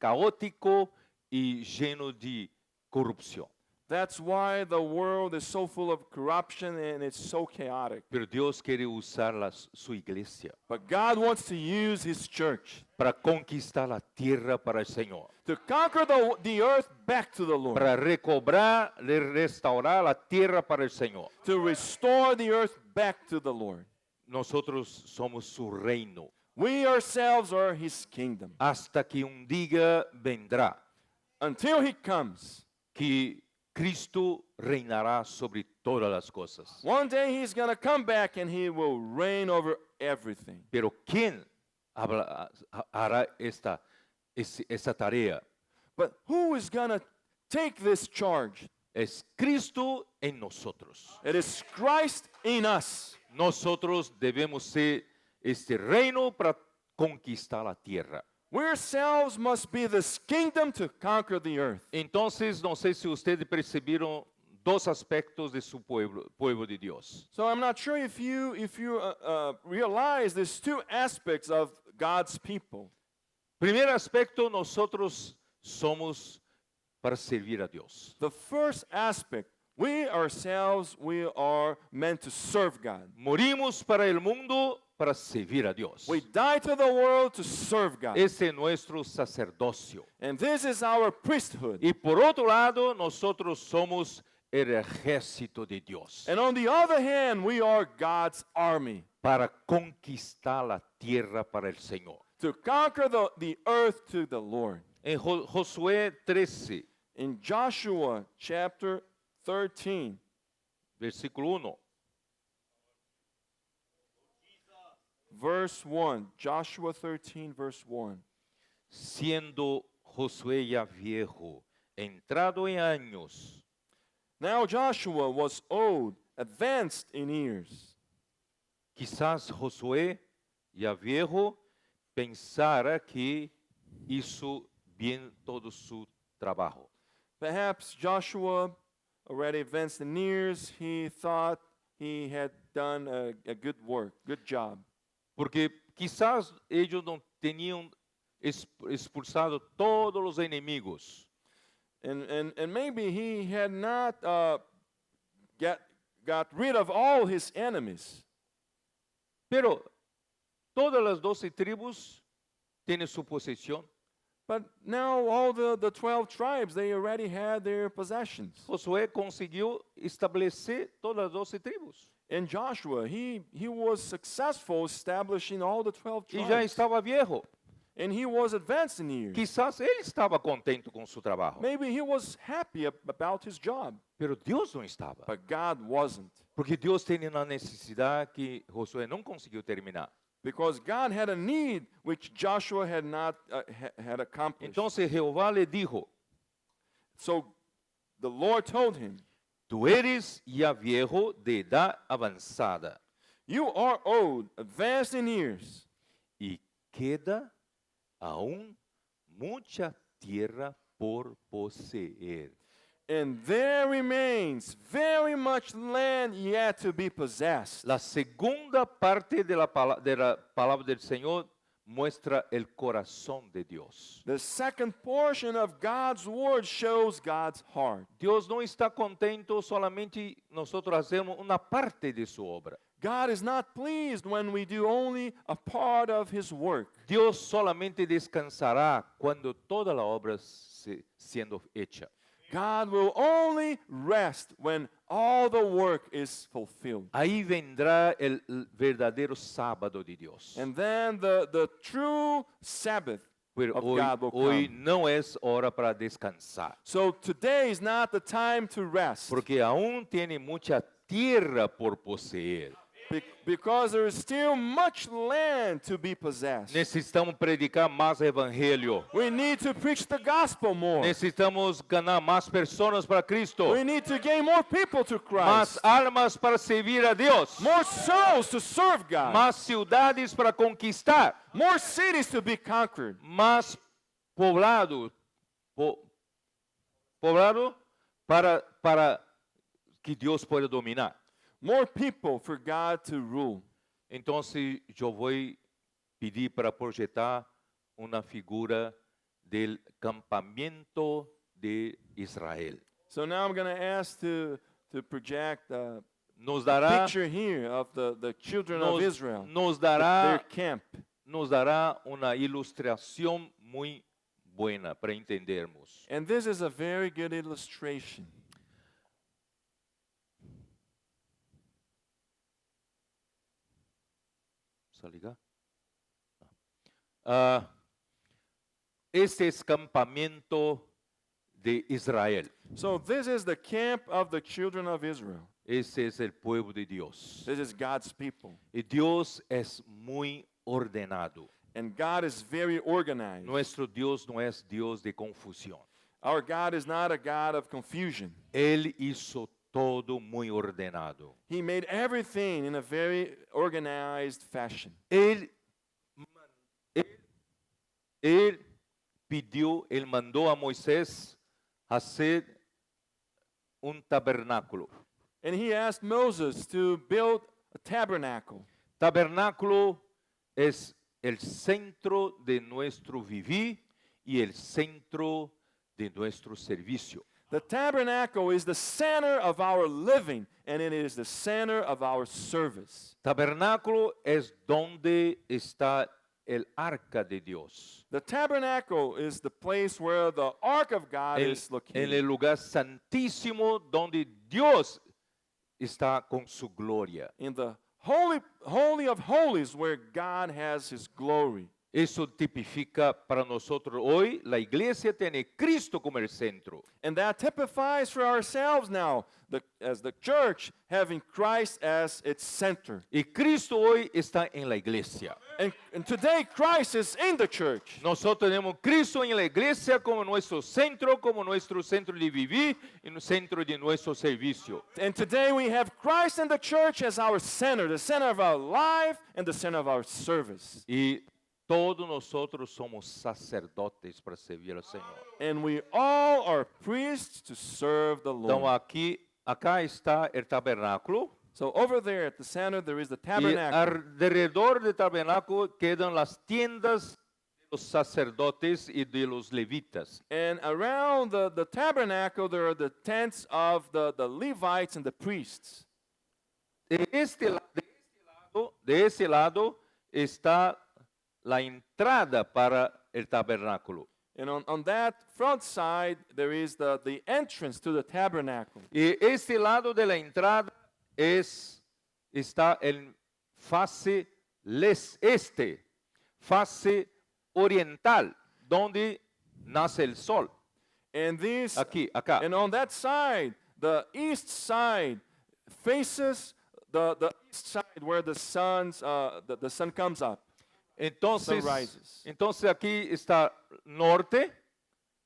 caótico y lleno de corrupción. That's why the world is so full of corruption and it's so chaotic. Pero Dios quiere usar su iglesia But God wants to use His church para conquistar la tierra para el Señor, to conquer the earth back to the Lord, para recobrar, restaurar la tierra para el Señor. to restore the earth back to the Lord. Nosotros somos su reino We ourselves are His kingdom. hasta que un día vendrá Until He comes, que Cristo reinará sobre todas las cosas. one day He's going to come back and He will reign over everything. Pero ¿quién hará esta tarea? But who is going to take this charge? Es Cristo en nosotros. It is Christ in us. Nosotros debemos ser este reino para conquistar la tierra. We ourselves must be this kingdom to conquer the earth. Entonces, no sé si ustedes percibieron dos aspectos de su pueblo de Dios. So I'm not sure if you realize there's two aspects of God's people. Primer aspecto, nosotros somos para servir a Dios. The first aspect, we ourselves, we are meant to serve God. Morimos para el mundo para servir a Dios. We die to the world to serve God. Ese es nuestro sacerdocio. And this is our priesthood. Y por otro lado, nosotros somos el ejército de Dios And on the other hand, we are God's army para conquistar la tierra para el Señor. to conquer the earth to the Lord. En Josué 13, In Joshua chapter 13, versículo 1. verse 1. Joshua 13, verse 1. Siendo Josué ya viejo, entrado en años, Now Joshua was old, advanced in years. quizás Josué ya viejo pensara que hizo bien todo su trabajo. Perhaps Joshua, already advanced in years, he thought he had done a good work, good job. Porque quizás ellos no tenían expulsado todos los enemigos. And maybe he had not got rid of all his enemies. Pero todas las 12 tribus tienen su posesión. But now all the 12 tribes, they already had their possessions. Josué consiguió establecer todas las 12 tribus. And Joshua, he was successful establishing all the 12 Y ya tribes. estaba viejo. And he was advanced in years. Quizás él estaba contento con su trabajo. Maybe he was happy about his job. Pero Dios no estaba. But God wasn't. Porque Dios tenía una necesidad que Josué no consiguió terminar. Because God had a need which Joshua had not had accomplished. Entonces Jehová le dijo, So the Lord told him, tú eres ya viejo de edad avanzada you are old, advanced in years, y queda aún mucha tierra por poseer. and there remains very much land yet to be possessed. La segunda parte de la palabra del Señor muestra el corazón de Dios. The second portion of God's word shows God's heart. Dios no está contento solamente nosotros hacemos una parte de su obra. God is not pleased when we do only a part of his work. Dios solamente descansará cuando toda la obra siendo hecha. God will only rest when all the work is fulfilled. Ahí vendrá el verdadero sábado de Dios. And then the true Sabbath Pero of hoy, God will hoy come. no es hora para descansar, So today is not the time to rest porque aún tiene mucha tierra por poseer. because there is still much land to be possessed. Necesitamos predicar más evangelio. We need to preach the gospel more. Necesitamos ganar más personas para Cristo, We need to gain more people to más Christ. almas para servir a Dios, More souls to serve God. más ciudades para conquistar, More cities to be conquered. más poblado, poblado para que Dios pueda dominar. More people for God to rule. Entonces yo voy a pedir para proyectar una figura del campamento de Israel. So now I'm going to ask to project a Nos dará, picture here of the children of Israel, nos their dará, camp. nos dará una ilustración muy buena para entendermos. And this is a very good illustration. ¿Se liga? Ah, este es campamento de Israel. So this is the camp of the children of Israel. Ese es el pueblo de Dios. This is God's people. Y Dios es muy ordenado. And God is very organized. Nuestro Dios no es Dios de confusión. Our God is not a God of confusion. Él hizo todo muy ordenado. He made everything in a very organized fashion. Él él mandó a Moisés hacer un tabernáculo. And he asked Moses to build a tabernacle. Tabernáculo es el centro de nuestro vivir y el centro de nuestro servicio. The tabernacle is the center of our living, and it is the center of our service. Tabernáculo es donde está el arca de Dios. The tabernacle is the place where the ark of God is En located. el lugar santísimo donde Dios está con su gloria. In the holy of holies where God has his glory. Eso tipifica para nosotros hoy, la iglesia tiene Cristo como el centro. And that typifies for ourselves now, as the church having Christ as its center. Y Cristo hoy está en la iglesia. And today Christ is in the church. Nosotros tenemos Cristo en la iglesia como nuestro centro de vivir y el centro de nuestro servicio. And today we have Christ in the church as our center, the center of our life and the center of our service. Y todos nosotros somos sacerdotes para servir al Señor. And we all are priests to serve the Então Lord. acá está el tabernáculo. So over there at the center there is the Y tabernacle. alrededor del tabernáculo quedan las tiendas de los sacerdotes y de los levitas. And around the tabernacle there are the tents of the Levites and the priests. De ese lado está la entrada para el tabernáculo. And on that front side there is the entrance to the tabernacle. Y este lado de la entrada está en face face oriental, donde nace el sol. And these Acá. And on that side, the east side faces the east side where the sun comes up. Entonces, Sun rises. entonces aquí está norte,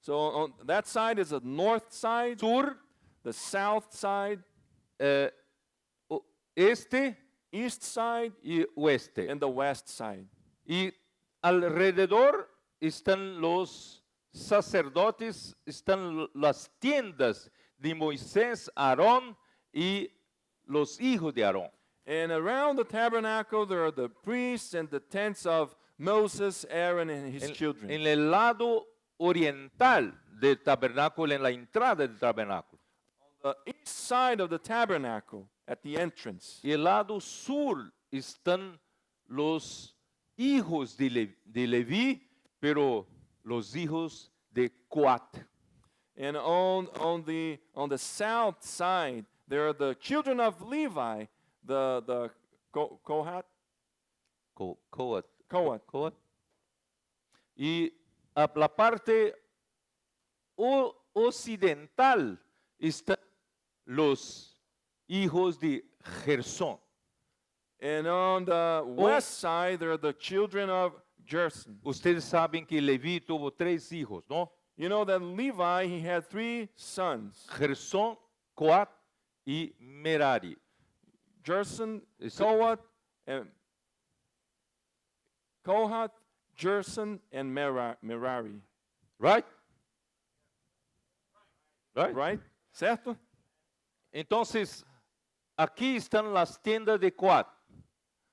So on that side is the north side, sur, the south side, este east side, y oeste. and the west side. Y alrededor están los sacerdotes, están las tiendas de Moisés, Aarón y los hijos de Aarón. And around the tabernacle there are the priests and the tents of Moses, Aaron, and his children. En el lado oriental del tabernáculo, en la entrada del tabernáculo. The east side of the tabernacle at the entrance. Y el lado sur están los hijos de Leví, pero los hijos de Coat. And on the south side there are the children of Levi, the Kohat. Coat. Y a la parte occidental están los hijos de Gersón. And on the west side there are the children of Gerson. Ustedes saben que Leví tuvo 3 hijos, ¿no? You know that Levi, he had 3 sons. Gersón, Coat y Merari. Gerson, Is it- Kohat, Gerson, and Merari. Right? Right? Right? Certo? Entonces, aquí están las tiendas de Coat.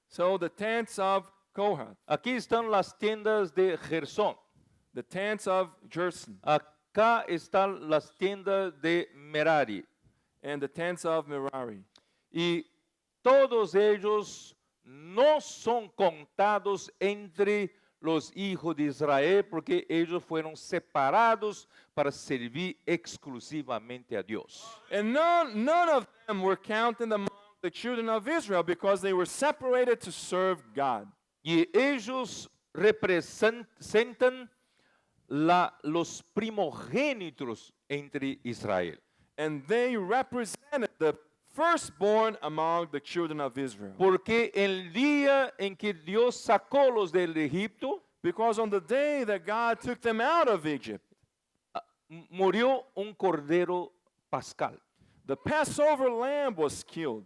So the tents of Kohat, Aquí están las tiendas de Gersón. the tents of Gerson. acá están las tiendas de Merari. and the tents of Merari. Y todos ellos no son contados entre los hijos de Israel porque ellos fueron separados para servir exclusivamente a Dios. And none of them were counted among the children of Israel because they were separated to serve God. Y ellos representan los primogénitos entre Israel. And they represented the firstborn among the children of Israel. Porque el día en que Dios sacó los del Egipto, Because on the day that God took them out of Egypt, murió un cordero pascal. the Passover lamb was killed.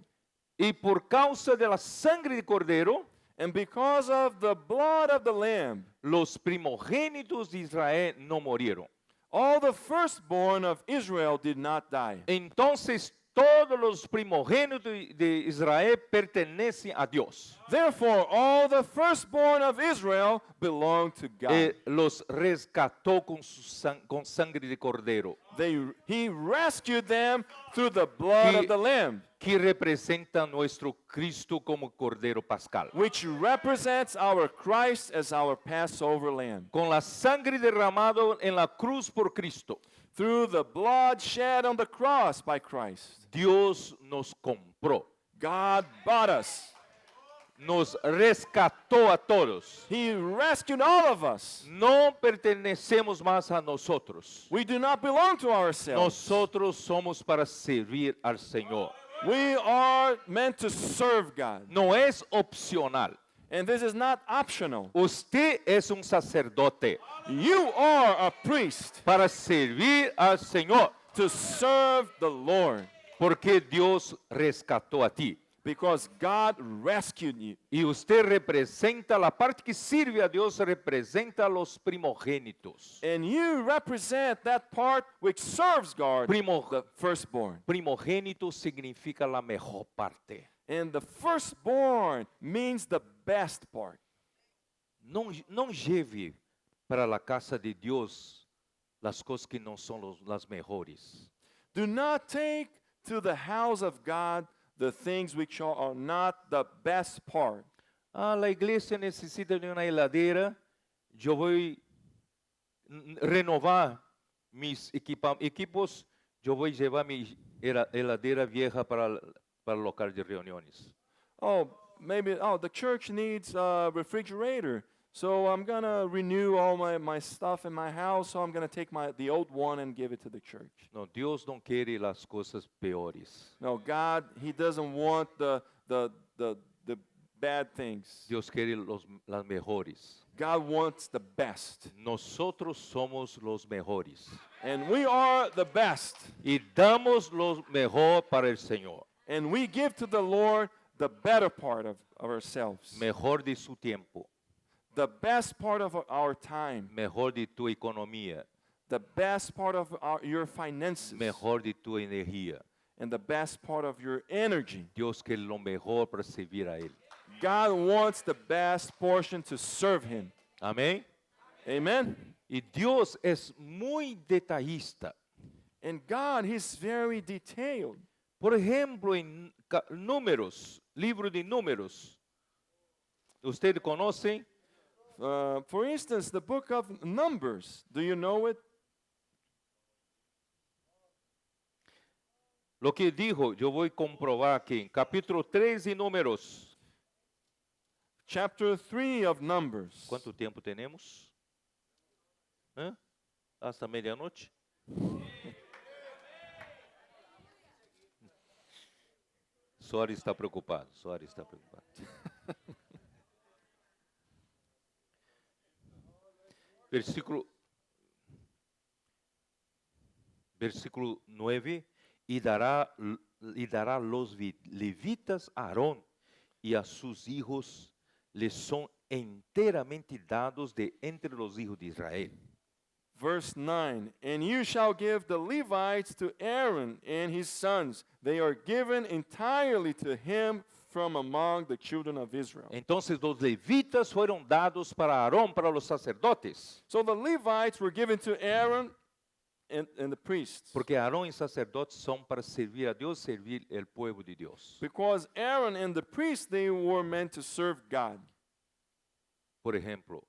Y por causa de la sangre de cordero, And because of the blood of the lamb, los primogénitos de Israel no murieron. all the firstborn of Israel did not die. Entonces todos los primogénitos de Israel pertenecen a Dios. Therefore, all the firstborn of Israel belong to God. Los rescató con sangre de cordero, He rescued them through the blood of the lamb, que representa a nuestro Cristo como cordero pascal. which represents our Christ as our Passover lamb. Con la sangre derramada en la cruz por Cristo, Through the blood shed on the cross by Christ, Dios nos compró, God bought us. nos rescató a todos. He rescued all of us. No pertenecemos más a nosotros. We do not belong to ourselves. Nosotros somos para servir al Señor. We are meant to serve God. No es opcional. And this is not optional. Usted es un sacerdote You are a priest para servir al Señor, to serve the Lord porque Dios rescató a ti. because God rescued you. Y usted representa la parte que sirve a Dios, representa a los primogénitos. And you represent that part which serves God, the firstborn. Primogénito significa la mejor parte. And the firstborn means the best part. Não lleve para la casa de Dios las cosas que no son las mejores. Do not take to the house of God the things which are not the best part. La iglesia necesita de una heladera. Yo voy renovar mis equipos. Yo voy llevar mi heladera vieja para el local de reuniones. The church needs a refrigerator. So I'm going to renew all my stuff in my house. So I'm going to take the old one and give it to the church. No, Dios no quiere las cosas peores. No, God, He doesn't want the bad things. Dios quiere las mejores. God wants the best. Nosotros somos los mejores. And we are the best. Y damos lo mejor para el Señor. And we give to the Lord the better part of ourselves. Mejor de su tiempo. The best part of our time. Mejor de tu economía. The best part of your finances. Mejor de tu energía. And the best part of your energy. Dios quiere lo mejor para servir a Él. God wants the best portion to serve Him. Amén. Amen. Y Dios es muy detallista. And God, He's very detailed. Por ejemplo, en Números, libro de Números. ¿Usted conoce? For instance, the book of Numbers. Do you know it? Lo que dijo, yo voy a comprobar aquí, capítulo 3 de Números. Chapter 3 of Numbers. ¿Cuánto tiempo tenemos? Hasta medianoche. Suárez está preocupado. Versículo 9. Y dará los levitas a Aarón y a sus hijos, les son enteramente dados de entre los hijos de Israel. Verse 9, and you shall give the Levites to Aaron and his sons. They are given entirely to him from among the children of Israel. Entonces los levitas fueron dados para Aarón, para los sacerdotes. So the Levites were given to Aaron and the priests. Porque Aarón y sacerdotes son para servir a Dios, servir el pueblo de Dios. Because Aaron and the priests, they were meant to serve God. Por ejemplo,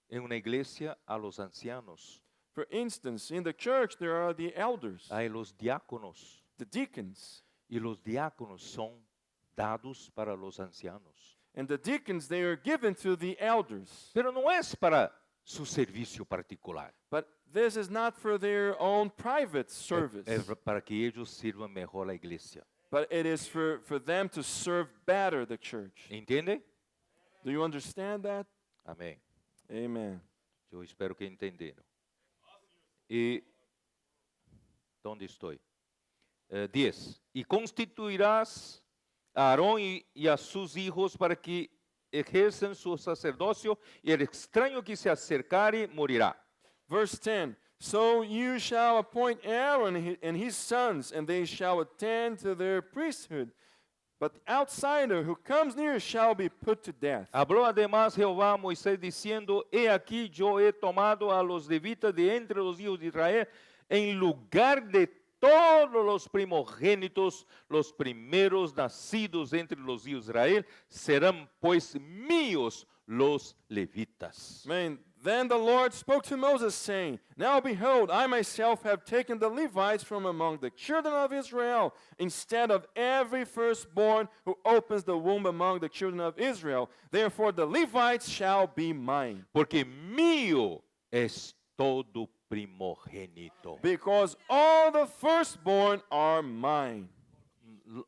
en una iglesia a los ancianos, For instance, in the church, there are the elders, hay los diáconos, the deacons. y los diáconos son dados para los ancianos. And the deacons, they are given to the elders. Pero no es para su servicio particular, But this is not for their own private service, es para que ellos sirvan mejor la iglesia. but it is for them to serve better the church. ¿Entiende? Do you understand that? Amén. Amen. Yo espero que entenderam. E onde estou? 10. E constituirás a Aarón y a sus hijos para que ejerzan su sacerdocio, y el extraño que se acercare morirá. Verse 10. So you shall appoint Aaron and his sons, and they shall attend to their priesthood. But the outsider who comes near shall be put to death. Habló además Jehová a Moisés diciendo: He aquí yo he tomado a los levitas de entre los hijos de Israel en lugar de todos los primogénitos, los primeros nacidos entre los hijos de Israel, serán pues míos los levitas. Amen. Then the Lord spoke to Moses, saying, Now behold, I myself have taken the Levites from among the children of Israel, instead of every firstborn who opens the womb among the children of Israel. Therefore the Levites shall be mine. Porque mío es todo primogénito. Because all the firstborn are mine.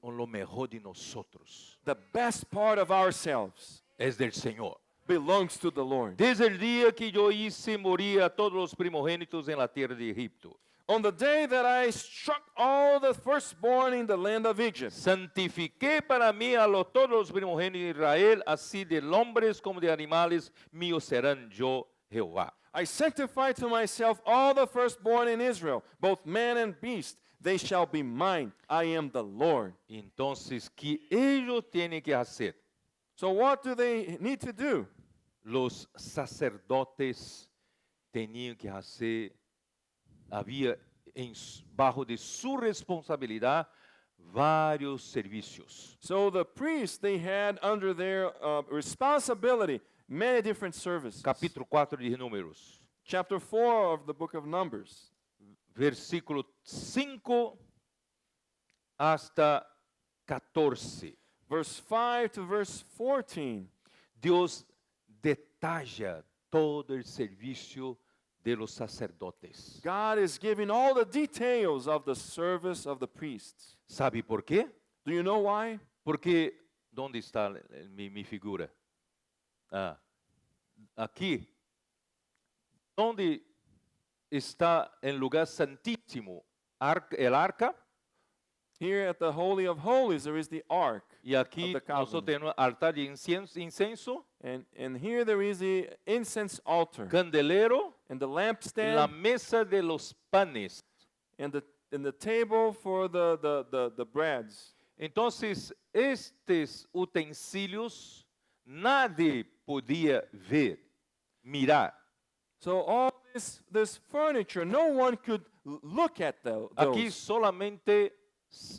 Lo mejor de nosotros The best part of ourselves es del Señor. belongs to the Lord. Desde el día que yo hice morir a todos los primogénitos en la tierra de Egipto, On the day that I struck all the firstborn in the land of Egypt, santifiqué para mí a todos los primogénitos de Israel, así de hombres como de animales, míos serán yo, Jehová. I sanctified to myself all the firstborn in Israel, both man and beast. They shall be mine. I am the Lord. Entonces, ¿qué ellos tienen que hacer? So what do they need to do? Los sacerdotes tenían que hacer, había bajo de su responsabilidad varios servicios. So the priests, they had under their responsibility many different services. Capítulo 4 de Números, Chapter 4 of the book of Numbers, versículo 5 hasta 14. verse 5 to verse 14. Dios detalla todo el servicio de los sacerdotes. God is giving all the details of the service of the priests. ¿Sabe por qué? Do you know why? Porque, ¿dónde está mi figura? Aquí. ¿Dónde está el lugar santísimo? El arca. Here at the Holy of Holies, there is the ark. Y aquí Of the nosotros covenant. tenemos altar de incenso, And here there is the incense altar. candelero, And the la lampstand. mesa de los panes. And the table for the breads. Entonces, estes utensilios nadie podía ver, mirar. So all this furniture, no one could look at Aquí those. solamente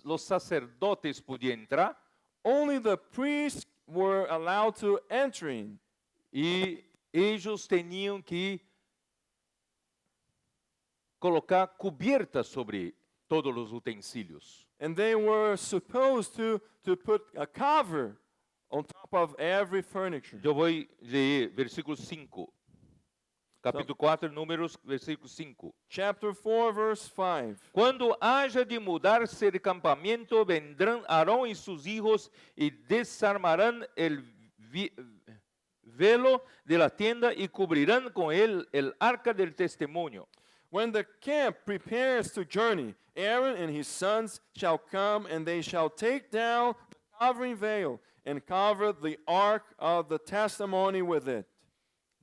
los sacerdotes podían entrar Only the priests were allowed to enter in. y ellos tenían que colocar cubiertas sobre todos los utensilios. And they were supposed to put a cover on top of every furniture. Eu vou ler versículo 5. Capítulo 4, Números, versículo 5. Chapter 4, verse 5. Quando haja de mudarse de campamento, vendrán Aarón y sus hijos y desarmarán el velo de la tienda y cubrirán con él el arca del testimonio. When the camp prepares to journey, Aaron and his sons shall come, and they shall take down the covering veil and cover the ark of the testimony with it.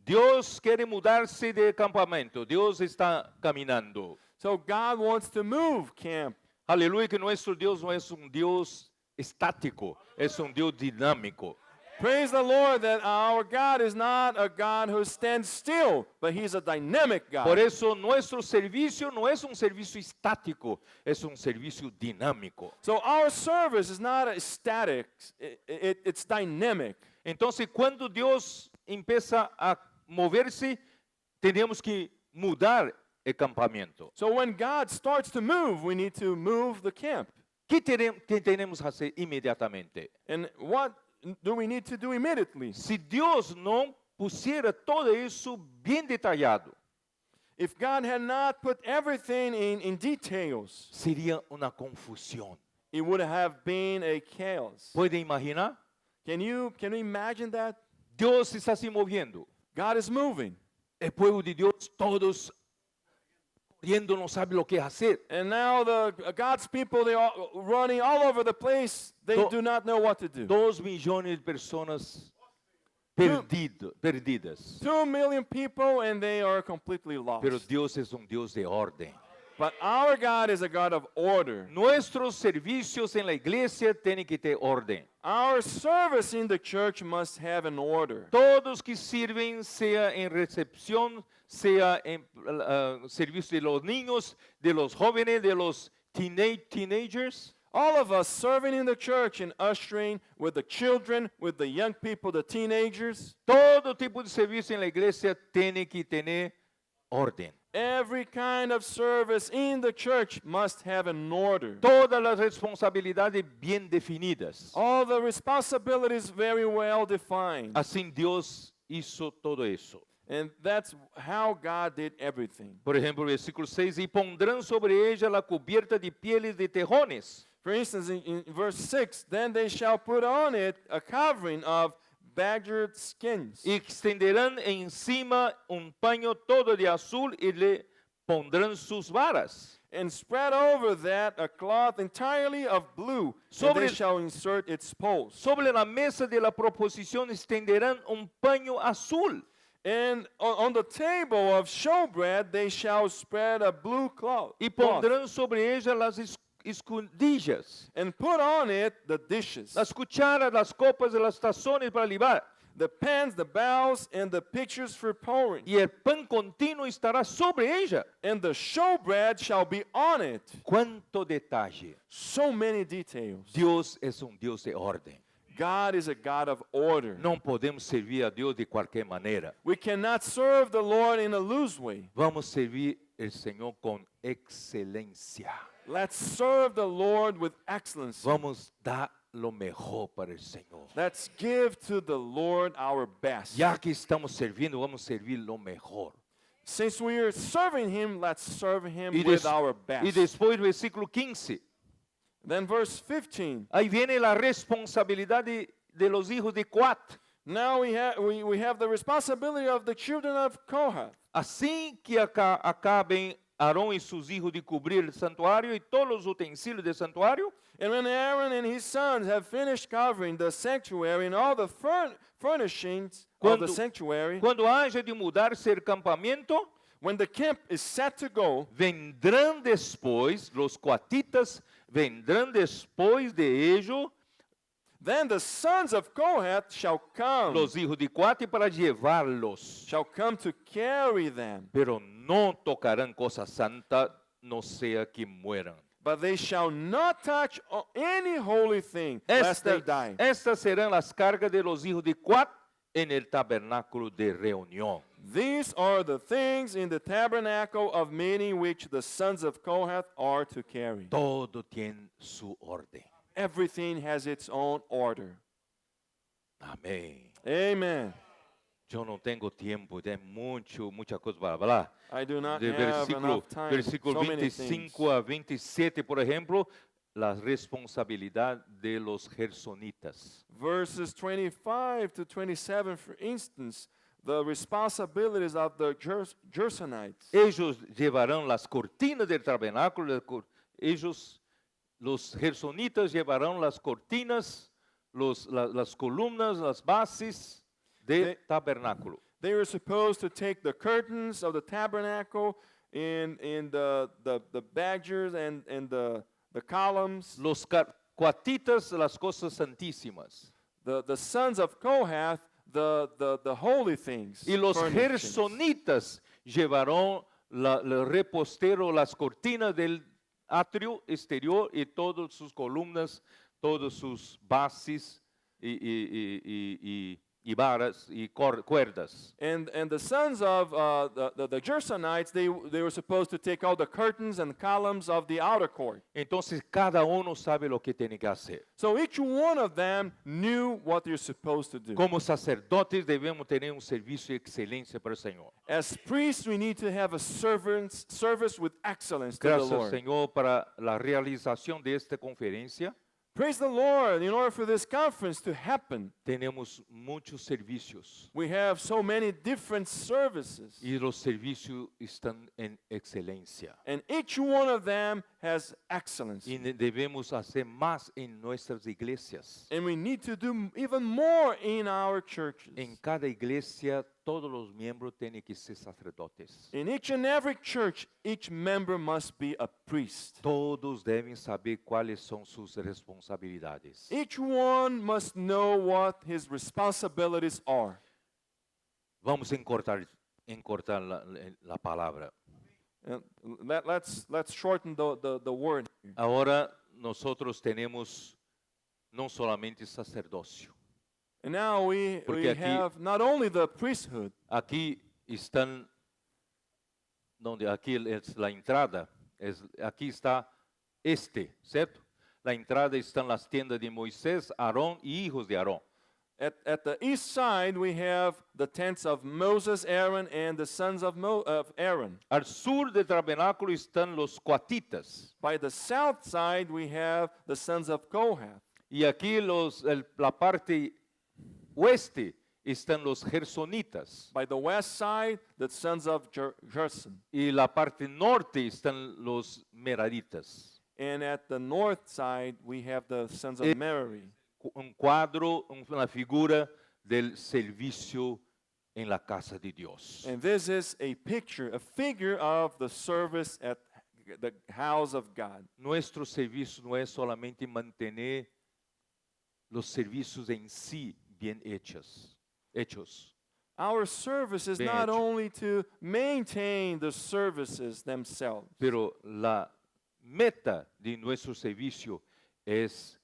Dios quiere mudarse de campamento. Dios está caminando. So God wants to move camp. Aleluya, que nuestro Dios no es un Dios estático, es un Dios dinámico. Praise the Lord that our God is not a God who stands still, but He's a dynamic Por God. eso nuestro servicio no es un servicio estático, es un servicio dinámico. So our service is not a static, it's dynamic. Entonces, cuando Dios empieza a moverse, tenemos que mudar el campamento. So when God starts to move, we need to move the camp. ¿Qué tenemos que hacer inmediatamente? And what do we need to do immediately? Si Dios no pusiera todo eso bien detallado, If God had not put everything in details, sería una confusión. it would have been a chaos. ¿Puede imaginar? Can you imagine that? Dios está se moviendo. God is moving. El pueblo de Dios, todos corriendo, no sabe lo que hacer. And now God's people, they are running all over the place. They Do- do not know what to do. 2 millones de personas perdidas. 2 million people and they are completely lost. Pero Dios es un Dios de orden. But our God is a God of order. Nuestros servicios en la iglesia tienen que tener orden. Our service in the church must have an order. Todos que sirven, sea en recepción, sea en servicio de los niños, de los jóvenes, de los teenagers, All of us serving in the church and ushering with the children, with the young people, the teenagers, todo tipo de servicio en la iglesia tiene que tener orden. every kind of service in the church must have an order. Todas las responsabilidades bien definidas. All the responsibilities very well defined. Así Dios hizo todo eso. And that's how God did everything. Por ejemplo, versículo 6, y pondrán sobre ella la cubierta de pieles de tejones. For instance, in verse 6, then they shall put on it a covering of badger skins, Y extenderán encima un paño todo de azul y le pondrán sus varas. and spread over that a cloth entirely of blue, and Sobre- they shall insert its poles. Sobre la mesa de la proposición extenderán un paño azul. And on the table of showbread they shall spread a blue cloth, Y pondrán sobre ella las escondillas, and put on it the dishes, las cucharas, las copas y las tazones para libar. the pans, the bowls, and the pitchers for pouring. Y el pan continuo estará sobre ella. And the showbread shall be on it. Cuánto detalle. So many details. Dios es un Dios de orden. God is a God of order. No podemos servir a Dios de cualquier manera. We cannot serve the Lord in a loose way. Vamos a servir al Señor con excelencia. Let's serve the Lord with excellence. Vamos a dar lo mejor para el Señor. Let's give to the Lord our best. Ya que estamos servindo, vamos a servir lo mejor. Since we are serving Him, let's serve Him Y, with des- our y best. después, versículo 15. Then verse 15. Ahí viene la responsabilidad de los hijos de Coat. Now we have the responsibility of the children of Kohath. Assim que acabem Arão e seus hijos de cobrir el santuário e todos os utensílios del santuário, And when Aaron and his sons have finished covering the sanctuary and all the furnishings of the sanctuary, quando haja de mudar-se el campamento, when the camp is set to go, vendrán después, los coatitas vendrán después de ello, then the sons of Kohath shall come los hijos de Coate para llevarlos, to carry them, pero no tocarán cosa santa, no sea que mueran. but they shall not touch any holy thing, lest they die. Estas serán las cargas de los hijos de Coat en el tabernáculo de reunión. These are the things in the tabernacle of meeting which the sons of Kohath are to carry. Todo tiene su orden. Everything has its own order. Amén. Amen. Yo no tengo tiempo, de mucha cosa para hablar. I do not De have enough time. versículo So many things. 25 a 27, por ejemplo, la responsabilidad de los gersonitas. Verses 25 to 27, for instance, the responsibilities of the Gersonites. Ellos llevarán las cortinas del tabernáculo, los gersonitas llevarán las cortinas, las columnas, las bases del tabernáculo. They were supposed to take the curtains of the tabernacle and the badgers and the columns. Los coatitas, las cosas santísimas. the sons of Kohath the holy things. Y los furnishings. gersonitas llevarán el repostero, las cortinas del atrio exterior y todas sus columnas, todas sus bases y varas y cuerdas. And the sons of the Gersonites, they were supposed to take out the curtains and columns of the outer court. Entonces cada uno sabe lo que tiene que hacer. So each one of them knew what they're supposed to do. Como sacerdotes debemos tener un servicio de excelencia para el Señor. As priests, we need to have a service with excellence to the Gracias, Lord. Señor, para la realización de esta conferencia. Praise the Lord. In order for this conference to happen, Tenemos muchos servicios we have so many different services. y los servicios están en excelencia. And each one of them has excellence. Y debemos hacer más en nuestras iglesias. And we need to do even more in our churches. En cada iglesia, todos los miembros tienen que ser sacerdotes. In each and every church, each member must be a priest. Todos deben saber cuáles son sus responsabilidades. Each one must know what his responsibilities are. Vamos a encortar la palabra. And let's shorten the word here. Ahora nosotros tenemos no solamente sacerdocio. And now we Porque aquí- have not only the priesthood, Aquí están, aquí es la entrada, aquí está ¿cierto? La entrada están las tiendas de Moisés, Aarón y hijos de Aarón. at the east side we have the tents of Moses, Aaron, and the sons of Aaron. Al sur del tabernáculo están los coatitas. By the south side we have the sons of Kohath. Y aquí la parte oeste están los gersonitas. By the west side, the sons of Gerson. Y la parte norte están los meraritas. And at the north side, we have the sons of Eh, Merari. Un cuadro, una figura del servicio en la casa de Dios. And this is a figure of the service at the house of God. Nuestro servicio no es solamente mantener los servicios en sí bien hechos. Our service is Bien not hecho. only to maintain the services themselves, Pero la meta de nuestro servicio es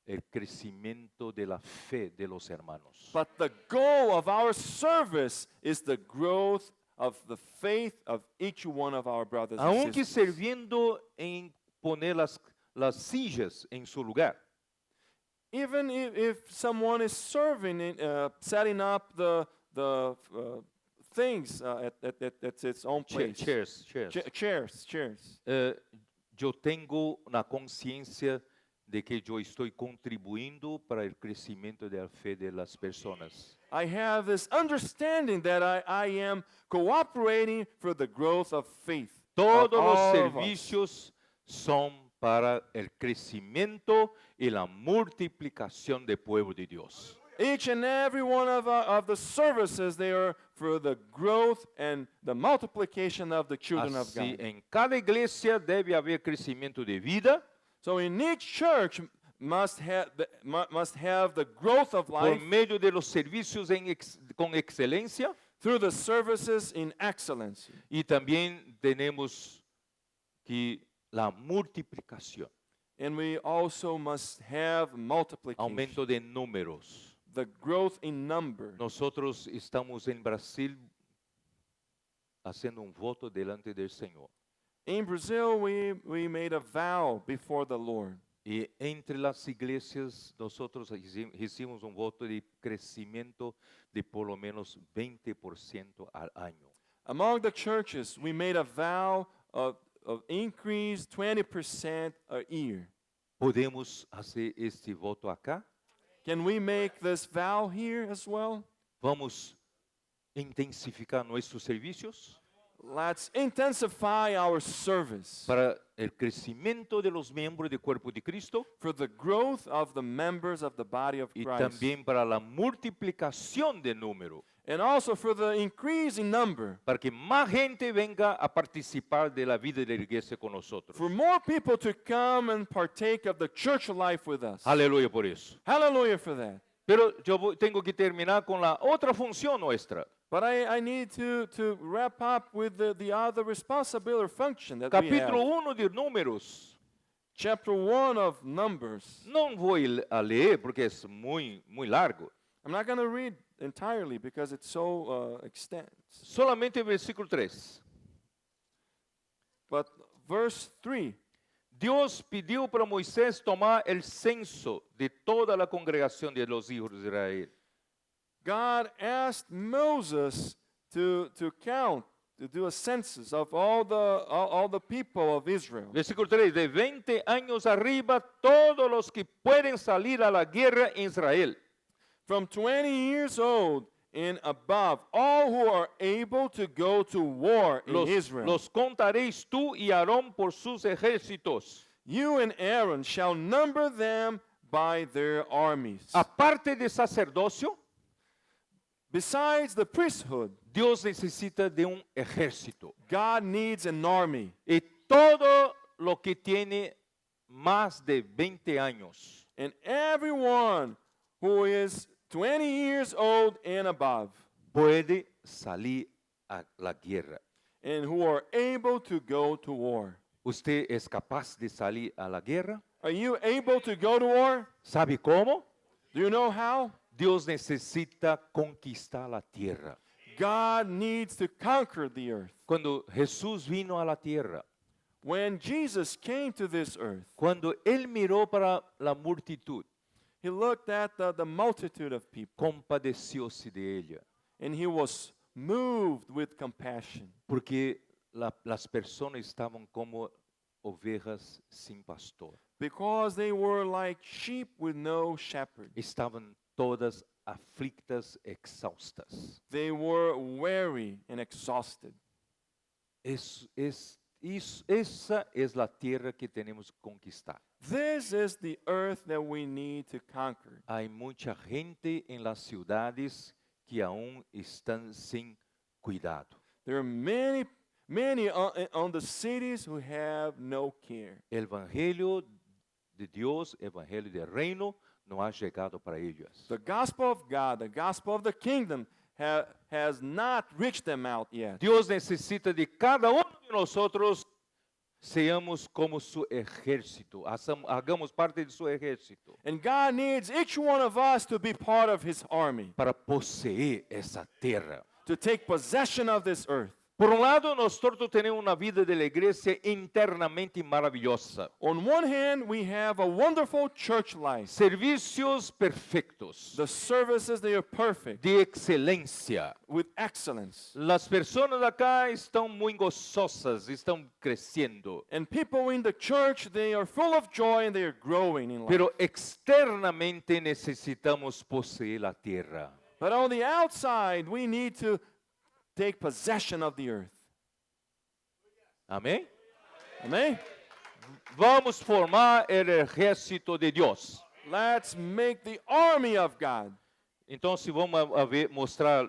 el crecimiento de la fe de los hermanos. but the goal of our service is the growth of the faith of each one of our brothers and Aunque sisters. sirviendo en poner las sillas en su lugar. Even if someone is serving, setting up the things at its own place. Chairs. Chairs. Yo tengo una conciencia de que yo estoy contribuyendo para el crecimiento de la fe de las personas. I have this understanding that I am cooperating for the growth of faith. of Todos los all of us. servicios son para el crecimiento y la multiplicación del pueblo de Dios. Each and every one of the services, they are for the growth and the multiplication of the children of Así, God. en cada iglesia debe haber crecimiento de vida So in each church must have the growth of por life medio de los servicios con excelencia through the services in excellence. y también tenemos que la multiplicación, And we also must have multiplication, aumento de números. the growth in number. Nosotros estamos en Brasil haciendo un voto delante del Señor. In Brazil, we made a vow before the Lord. Y entre las iglesias nosotros hicimos un voto de crecimiento de por lo menos 20% al año. Among the churches, we made a vow of increase 20% a year. ¿Podemos hacer este voto acá? Can we make this vow here as well? ¿Vamos a intensificar nuestros servicios Let's intensify our service para el crecimiento de los miembros del cuerpo de Cristo for the growth of the members of the body of y Christ, también para la multiplicación de número, and also for the increase in number, para que más gente venga a participar de la vida de la iglesia con nosotros. for more people to come and partake of the church life with us. Aleluya por eso. Hallelujah for that. Pero tengo que terminar con la otra función nuestra. But I need to wrap up with the other responsibility or function that we Capítulo have. 1 de Números. Chapter 1 of Numbers. Não vou a ler porque é muito largo. I'm not going to read entirely because it's so extensive. Solamente o versículo 3. But verse 3, Dios pidió para Moisés tomar el censo de toda la congregación de los hijos de Israel. God asked Moses to count, to do a census of all the people of Israel. Versículo 3. De 20 años arriba, todos los que pueden salir a la guerra en Israel. From 20 years old and above, all who are able to go to war in Israel. Los contaréis tú y Aarón por sus ejércitos. You and Aaron shall number them by their armies. Aparte de sacerdocio, Besides the priesthood, Dios necesita de un ejército. God needs an army. Y todo lo que tiene más de 20 años And everyone who is 20 years old and above, puede salir a la guerra. and who are able to go to war. ¿Usted es capaz de salir a la guerra? Are you able to go to war? ¿Sabe cómo? Do you know how? Dios necesita conquistar la tierra. God needs to conquer the earth. Cuando Jesús vino a la tierra, When Jesus came to this earth, cuando Él miró para la multitud, he looked at the multitude of people, compadecióse de ella, and he was moved with compassion porque las personas estaban como ovejas sin pastor. because they were like sheep with no shepherd. Estaban todas aflictas, exhaustas. They were weary and exhausted. Esa es la tierra que tenemos que conquistar. This is the earth that we need to conquer. Hay mucha gente en las ciudades que aún están sin cuidado. There are many on the cities who have no care. El evangelio de Dios, el evangelio del reino, no ha llegado para ellos. The gospel of God, the gospel of the kingdom has not reached them out yet. Dios necesita de cada uno de nosotros, seamos como su ejército, hagamos parte de su ejército And God needs each one of us to be part of his army, para poseer esa tierra. to take possession of this earth. Por un lado, nosotros tenemos una vida de la iglesia internamente maravillosa. On one hand, we have a wonderful church life. Servicios perfectos, The services, they are perfect, de excelencia. with excellence. Las personas acá están muy gozosas, están creciendo. And people in the church, they are full of joy and they are growing in life. Pero externamente necesitamos poseer la tierra. But on the outside, we need to take possession of the earth. Amén. Amen? Vamos formar el ejército de Dios. Let's make the army of God. Então, se vamos mostrar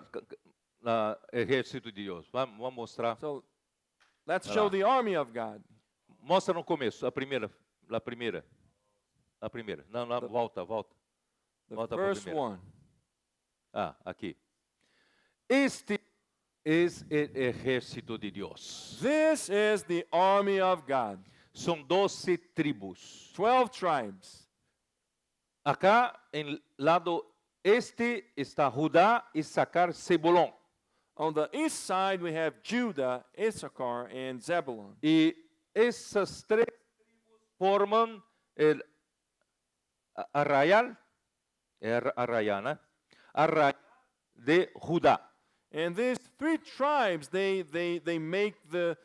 o ejército de Deus. Vamos mostrar. So let's show the army of God. Mostra no começo, a primeira. Não, volta. The Volta para a first primeira. one. Ah, aqui. Este es el ejército de Dios. This is the army of God. Son 12 tribus. 12 tribes. Acá, en lado este, está Judá, Issacar, Zebulón. On the east side, we have Judah, Issachar, and Zebulun. E essas três tribos formam el arraial, né? Arraial de Judá. And these three tribes, they make the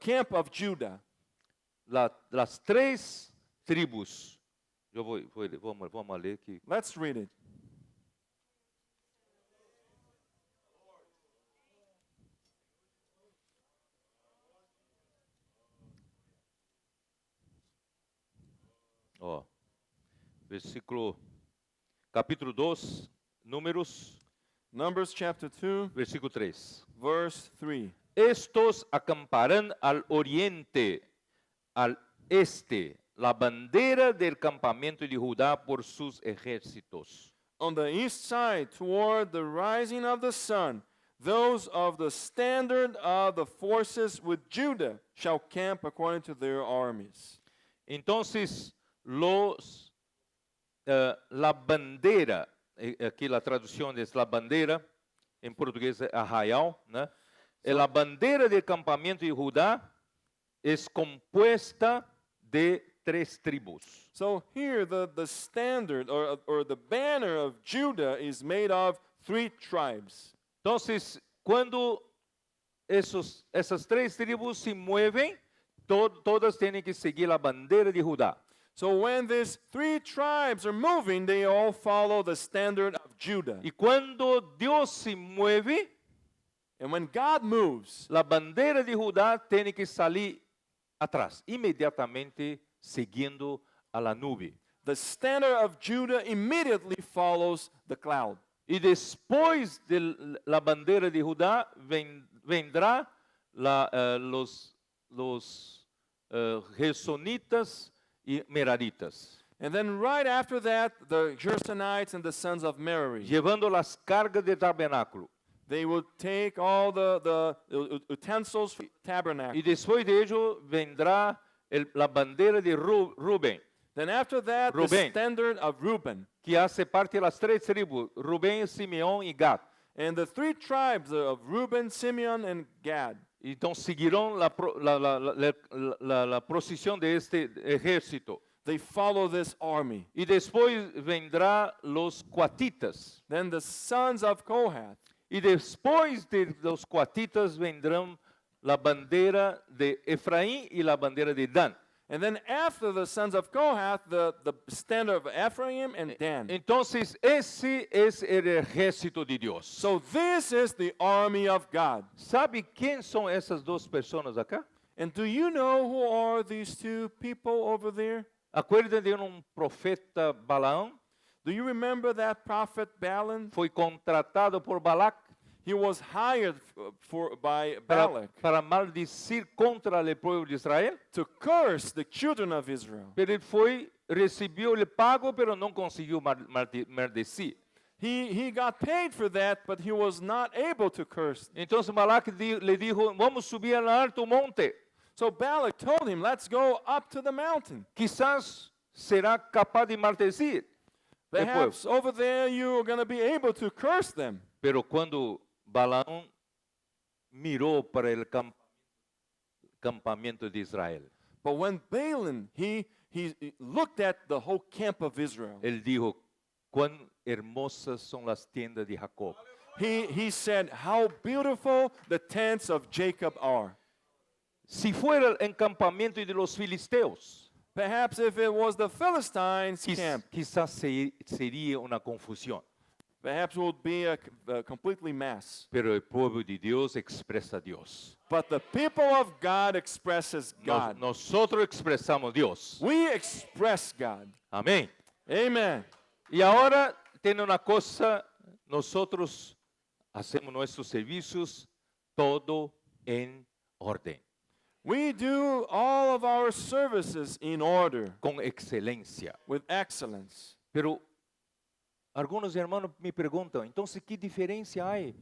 camp of Judah. Las três tribos. Vamos ler aqui. Let's read it. Ó, capítulo 2, Números, Numbers chapter 2, versículo 3. verse 3. Estos acamparán al oriente, al este, la bandera del campamento de Judá por sus ejércitos. On the east side, toward the rising of the sun, those of the standard of the forces with Judah shall camp according to their armies. Entonces, la bandera, aquí la traducción es la bandera, en portugués es arraial, ¿no? La bandera del campamento de Judá es compuesta de 3 tribus. So here, the standard or the banner of Judah is made of 3 tribes. Entonces, cuando esas 3 tribus se mueven, todas tienen que seguir la bandera de Judá. So when these 3 tribes are moving, they all follow the standard of Judah. Y cuando Dios se mueve, And when God moves, la bandera de Judá tiene que salir atrás, inmediatamente siguiendo a la nube. the standard of Judah immediately follows the cloud. Y después de la bandera de Judá vendrá los Gersonitas y Meraritas, And then right after that, the Gersonites and the sons of Merari, llevando las cargas del tabernáculo. they will take all the utensils for the tabernacle. Y después de ello vendrá la bandera de Rubén, Then after that, the Reuben. standard of Reuben. que hace parte de las 3 tribus, Rubén, Simeón y Gad. And the 3 tribes of Reuben, Simeon, and Gad. Entonces seguirán la procesión de este ejército. They follow this army. Y después vendrá los cuatitas. Then the sons of Kohath. Y después de los cuatitas vendrán la bandera de Efraín y la bandera de Dan. And then after the sons of Kohath, the standard of Ephraim and Dan. Entonces ese es el ejército de Dios. So this is the army of God. ¿Sabe quién son esas 2 personas acá? And do you know who are these 2 people over there? Acuérdense de un profeta Balaam, Do you remember that prophet Balaam? foi contratado por Balac He was hired by Balak para maldecir contra el pueblo de Israel. to curse the children of Israel. Pero ele recebeu o pago, pero não conseguiu maldecir. He got paid for that, but he was not able to curse. Então Balac le dijo, vamos subir al alto monte. So Balak told him, let's go up to the mountain. Quizás será capaz de maldecir. Perhaps over there you're going to be able to curse them. Pero quando Balaam mirou para o campamento de Israel, But when Balaam, he looked at the whole camp of Israel, ele dijo, quão hermosas são as tendas de Jacob. he said, how beautiful the tents of Jacob are. Si fuera el campamento de los filisteus, Perhaps if it was the Philistines' camp, quizás seria uma confusão. perhaps it would be a completely mess. Pero el pueblo de Dios expresa a Dios. But the people of God expresses God. Nosotros expresamos Dios. We express God. Amén. Amen. Y ahora tiene una cosa, nosotros hacemos nuestros servicios todo en orden, We do all of our services in order, con excelencia. with excellence. Pero algunos hermanos me preguntan, entonces, ¿qué diferencia hay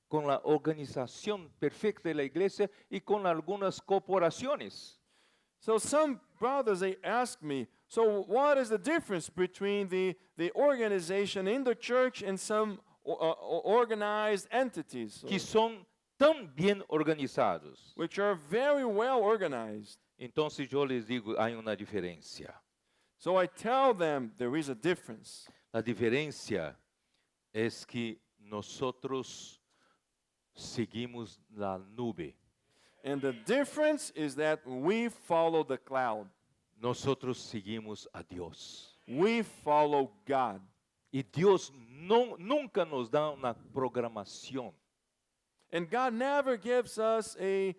con la organización perfecta de la iglesia y con algunas corporaciones? So some brothers, they ask me, so what is the difference between the organization in the church and some organized entities, Que son tan bien organizados. which are very well organized? Entonces yo les digo, hay una diferencia. So I tell them there is a difference. La diferencia es que nosotros seguimos la nube. And the difference is that we follow the cloud. Nosotros seguimos a Dios. We follow God. Y Dios nunca nos da una programación. And God never gives us a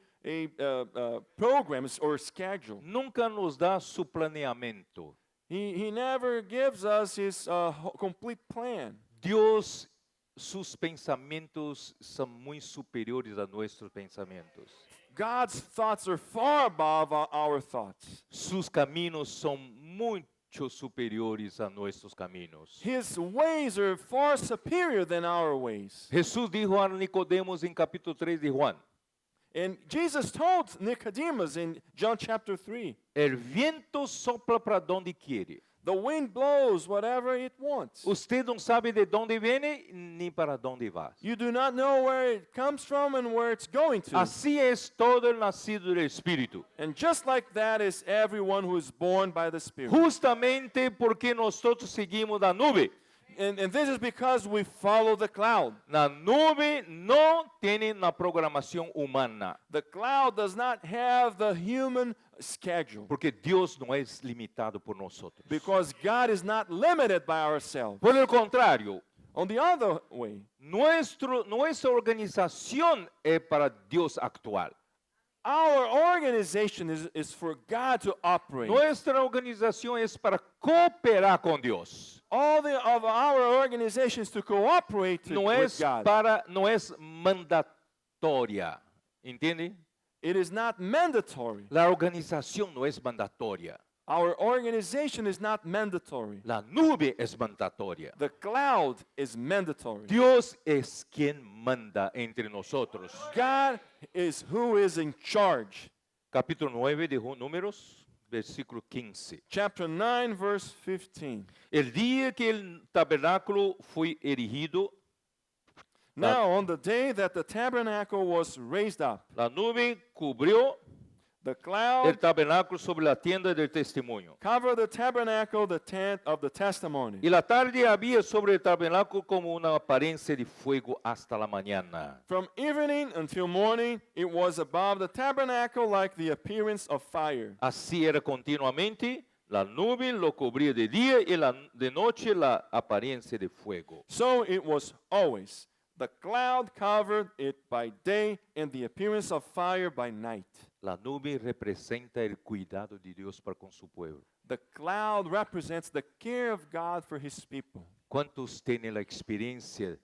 program or schedule. Nunca nos da su planeamiento. He never gives us his complete plan. Dios, sus pensamientos son muy superiores a nuestros pensamientos. God's thoughts are far above our thoughts. Sus caminos son mucho superiores a nuestros caminos. His ways are far superior than our ways. Jesús dijo a Nicodemos en capítulo 3 de Juan, And Jesus told Nicodemus in John chapter 3, el viento sopla para donde quiere. the wind blows whatever it wants. Usted no sabe de dónde viene ni para dónde va. You do not know where it comes from and where it's going to. Así es todo el nacido del Espíritu. And just like that is everyone who is born by the Spirit. Justamente porque nosotros seguimos la nube. And this is because we follow the cloud. La nube no tiene una programación humana, The cloud does not have the human schedule. porque Dios no es limitado por nosotros. Because God is not limited by ourselves. Por el contrario, On the other way, nuestra organización es para Dios actuar. our organization is for God to operate. Nuestra organización es para cooperar con Dios. All of our organizations to cooperate No with es God. no es mandatoria. ¿Entiende? It is not mandatory. La organización no es mandatoria. Our organization is not mandatory. La nube es mandatoria. The cloud is mandatory. Dios es quien manda entre nosotros. God is who is in charge. Capítulo 9 de Números, versículo 15. Chapter 9, verse 15. El día que el tabernáculo fue erigido, Now, on the day that the tabernacle was raised up, la nube cubrió the el cloud tabernáculo sobre la tienda del testimonio. covered the tabernacle, the tent of the testimony. Y la tarde había sobre el tabernáculo como una apariencia de fuego hasta la mañana. From evening until morning, it was above the tabernacle like the appearance of fire. Así era continuamente, la nube lo cubría de día y de noche la apariencia de fuego. So it was always. The cloud covered it by day, and the appearance of fire by night. La nube representa el cuidado de Dios para con su pueblo. The cloud represents the care of God for his people. ¿Cuántos tienen la experiencia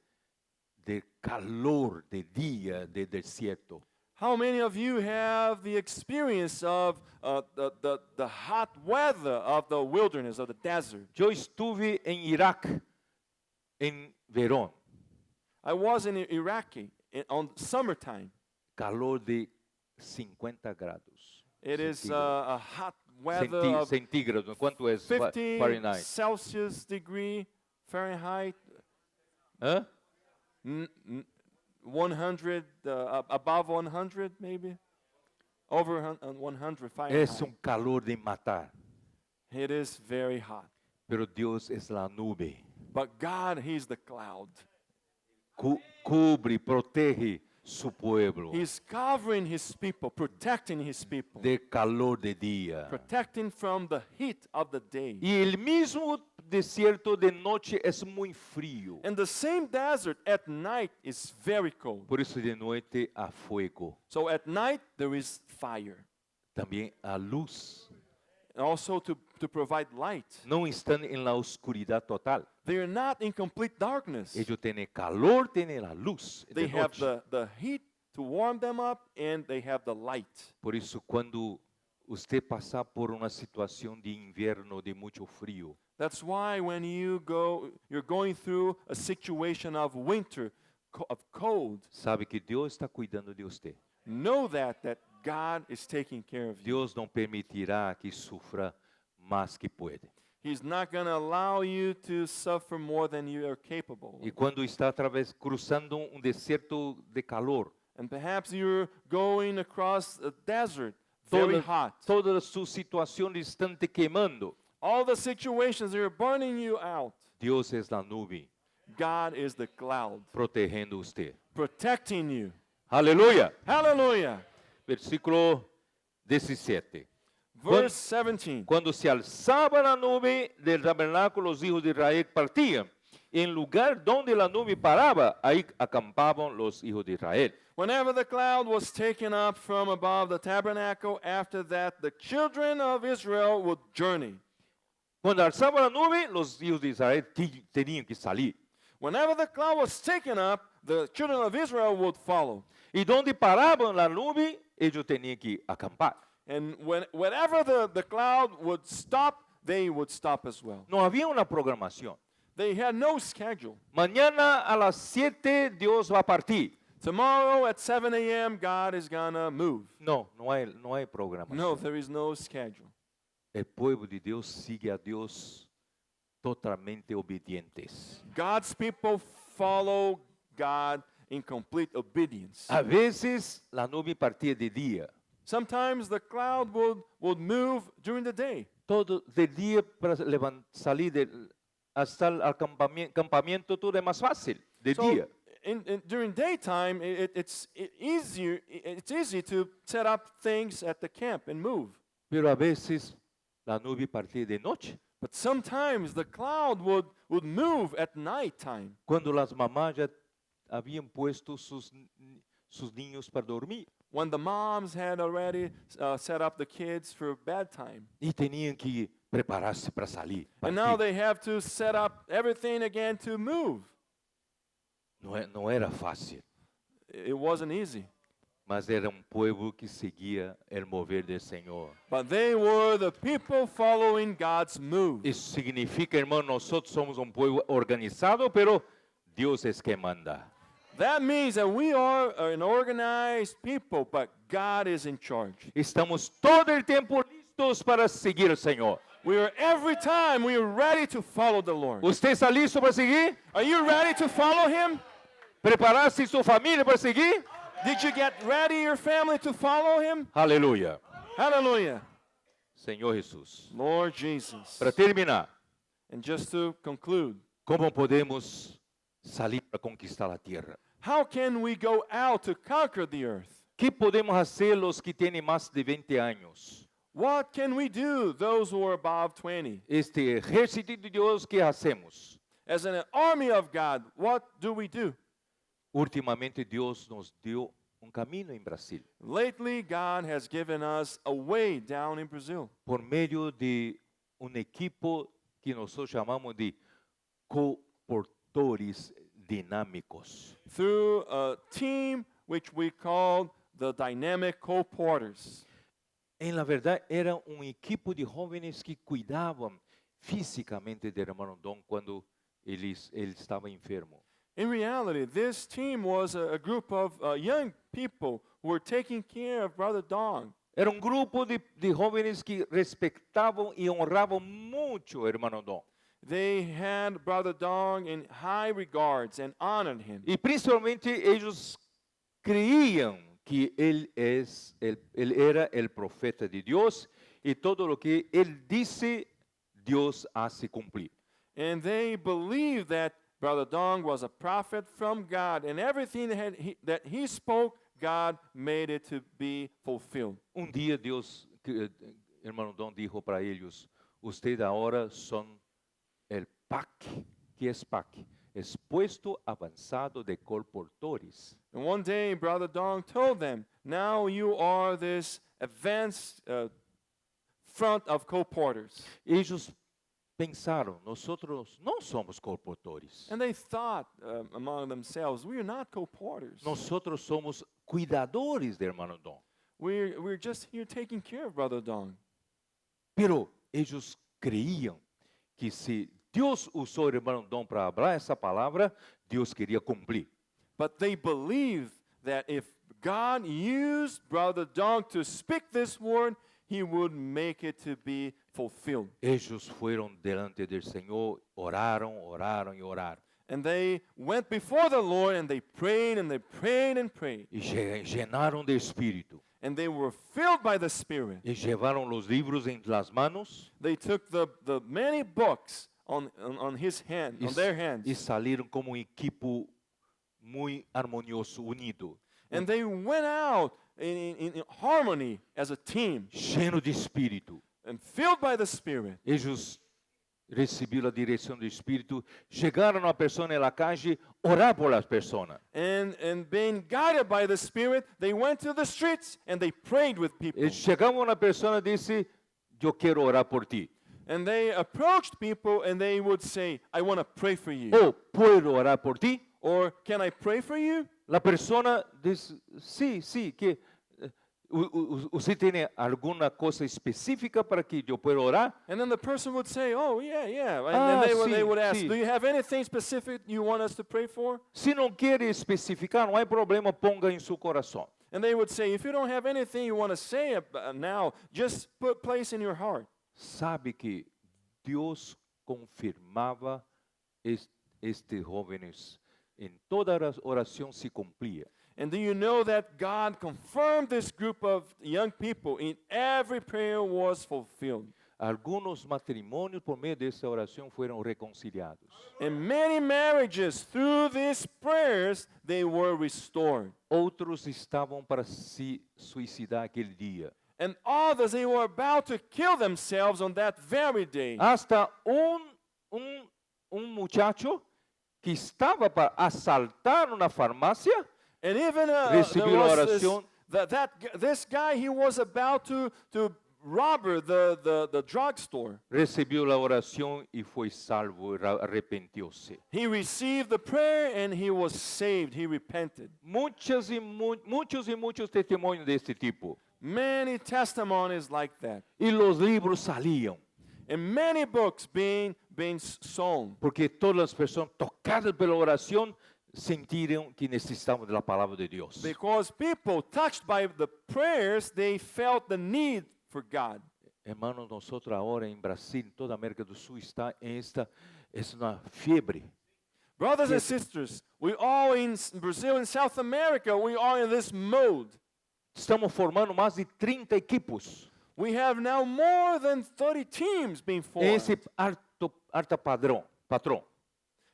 del calor de día del desierto? How many of you have the experience of the hot weather of the wilderness, of the desert? Yo estuve en Irak en verano, I was in Iraq on summertime. calor de 50 grados. It is centígrados. a hot weather of Centígrados, ¿cuánto es 50 Fahrenheit? Celsius degree Fahrenheit, ¿Eh? 100, above 100 maybe, over 100 Fahrenheit. Es un calor de matar, It is very hot. pero Dios es la nube. But God, he's the cloud. Cubre, protege su pueblo He's covering his people, protecting his people, del calor de día. protecting from the heat of the day. Y el mismo desierto de noche es muy frío. And the same desert at night is very cold. Por eso de noche a fuego, So at night there is fire. también a luz. And also to provide light. No están en la oscuridad total. They are not in complete darkness. Ellos tienen calor, tienen la luz They de have noche. the heat to warm them up, and they have the light. Por eso cuando usted pasa por una situación de invierno de mucho frío, That's why when you're going through a situation of winter, of cold, sabe que Dios está cuidando de usted. know that God is taking care of you. Dios no permitirá que sufra más que puede. He's not going to allow you to suffer more than you are capable. Y cuando está cruzando un desierto de calor, And perhaps you're going across a desert, very hot. todas sus situaciones están te quemando. All the situations are burning you out. Dios es la nube God is the cloud, protegiendo usted. protecting you. Aleluya. Hallelujah. Versículo 17. Verse 17. Cuando se alzaba la nube del tabernáculo, los hijos de Israel partían. En lugar donde la nube paraba, ahí acampaban los hijos de Israel. Whenever the cloud was taken up from above the tabernacle, after that the children of Israel would journey. Cuando alzaba la nube, los hijos de Israel tenían que salir. Whenever the cloud was taken up, the children of Israel would follow. Y donde paraban la nube, ellos tenían que acampar. And whenever the cloud would stop, they would stop as well. No había una programación. They had no schedule. Mañana a las 7 Dios va a partir. Tomorrow at 7 a.m., God is going to move. No, no hay programación. No, there is no schedule. El pueblo de Dios sigue a Dios totalmente obedientes. God's people follow God in complete obedience. A veces la nube partía de día. Sometimes the cloud would move during the day. Todo de día para salir hasta el campamento todo es más fácil, de So día. during daytime, it's easy to set up things at the camp and move. Pero a veces la nube partía de noche. But sometimes the cloud would move at nighttime. Cuando las mamás ya habían puesto sus niños para dormir. When the moms had already set up the kids for bedtime. Y tenían que prepararse para salir. And now partir. they have to set up everything again to move. No era fácil, It wasn't easy. mas era pueblo que seguía el mover del Señor. But they were the people following God's move. Eso significa, hermano, nosotros somos pueblo organizado, pero Dios es que manda. That means that we are an organized people, but God is in charge. Estamos todo el tiempo listos para seguir al Señor. Every time we are ready to follow the Lord. ¿Usted está listo para seguir? Are you ready to follow Him? ¿Prepararse su familia para seguir? Did you get ready, your family, to follow Him? Aleluya. Hallelujah. Señor Jesús. Lord Jesus. Para terminar, And just to conclude, ¿cómo podemos salir para conquistar la tierra? how can we go out to conquer the earth? ¿Qué podemos hacer los que tienen más de 20 años? What can we do, those who are above 20? Este ejército de Dios, ¿qué hacemos? As an army of God, what do we do? Últimamente Dios nos dio un camino en Brasil Lately, God has given us a way down in Brazil por medio de un equipo que nosotros llamamos de coportores dinámicos. through a team which we call the Dynamic Co-Porters. En la verdad era un equipo de jóvenes que cuidaban físicamente del hermano Don cuando él estaba enfermo. In reality, this team was a group of young people who were taking care of Brother Dong. Era un grupo de jóvenes que respetaban y honraban mucho al hermano Don. They had Brother Dong in high regards and honored him. Y principalmente ellos creían que él era el profeta de Dios y todo lo que él dice, Dios hace cumplir. And they believed that Brother Dong was a prophet from God, and everything that he spoke, God made it to be fulfilled. Un día Dios, hermano Don dijo para ellos, usted ahora son el PAC. ¿Qué es PAC? Es puesto avanzado de colportores. And one day, Brother Dong told them, now you are this advanced front of co-porters. Ellos pensaron, nosotros no somos colportores. And they thought among themselves, we are not co-porters. Nosotros somos cuidadores de hermano Don. We're just here taking care of Brother Dong. Pero ellos creían que si Dios usó el hermano Don para hablar esa palabra, Dios quería cumplir. But they believed that if God used Brother Dong to speak this word, he would make it to be fulfilled. Ellos fueron delante del Señor, oraron, oraron y oraron. And they went before the Lord and they prayed and they prayed and prayed. Y llenaron de espíritu. And they were filled by the Spirit. Y llevaron los libros en las manos They took the many books on his hand, y, on their hands. y salieron como un equipo muy armonioso, unido, And they went out in harmony as a team lleno de espíritu. and filled by the Spirit. Ellos recibieron la dirección del espíritu, llegaron a persona en la calle, orar por las personas. And being guided by the Spirit, they went to the streets and they prayed with people. Llegaba una persona y dice, yo quiero orar por ti. And they approached people and they would say, I want to pray for you. O puedo orar por ti. Or can I pray for you? La persona dice, sí, sí, que usted tiene alguna cosa específica para que yo pueda orar. And then the person would say, oh, yeah, yeah. And Ah, then sí, they would ask, sí. do you have anything specific you want us to pray for? Si no quiere especificar, no hay problema, ponga en su corazón. And they would say, if you don't have anything you want to say now, just put place in your heart. Sabe que Dios confirmaba este jóvenes en toda oración se cumplía. And do you know that God confirmed this group of young people in every prayer was fulfilled? Algunos matrimonios por medio de esta oración fueron reconciliados. And many marriages through these prayers, they were restored. Outros estavam para se suicidar aquele dia. And others, they were about to kill themselves on that very day. Hasta um muchacho que estava para assaltar uma farmácia And even recibiu there a was this, oración. this guy, he was about to rob the drugstore. Recebeu a oração e foi salvo, arrependeu-se. He received the prayer and he was saved. He repented. Muitos e muitos testemunhos deste tipo. Many testimonies like that. E os livros saliam, And many books being sown. porque todas as pessoas tocadas pela oração sentiram que necessitavam da palavra de Deus. Because people touched by the prayers, they felt the need for God. Hermanos, nosotros ahora en Brasil, toda América do Sul está en es una fiebre. Brothers and Yes. sisters, we all in Brazil and South America, we are in this mode. Estamos formando mais de 30 equipos. We have now more than 30 teams being formed Esse alto patrão.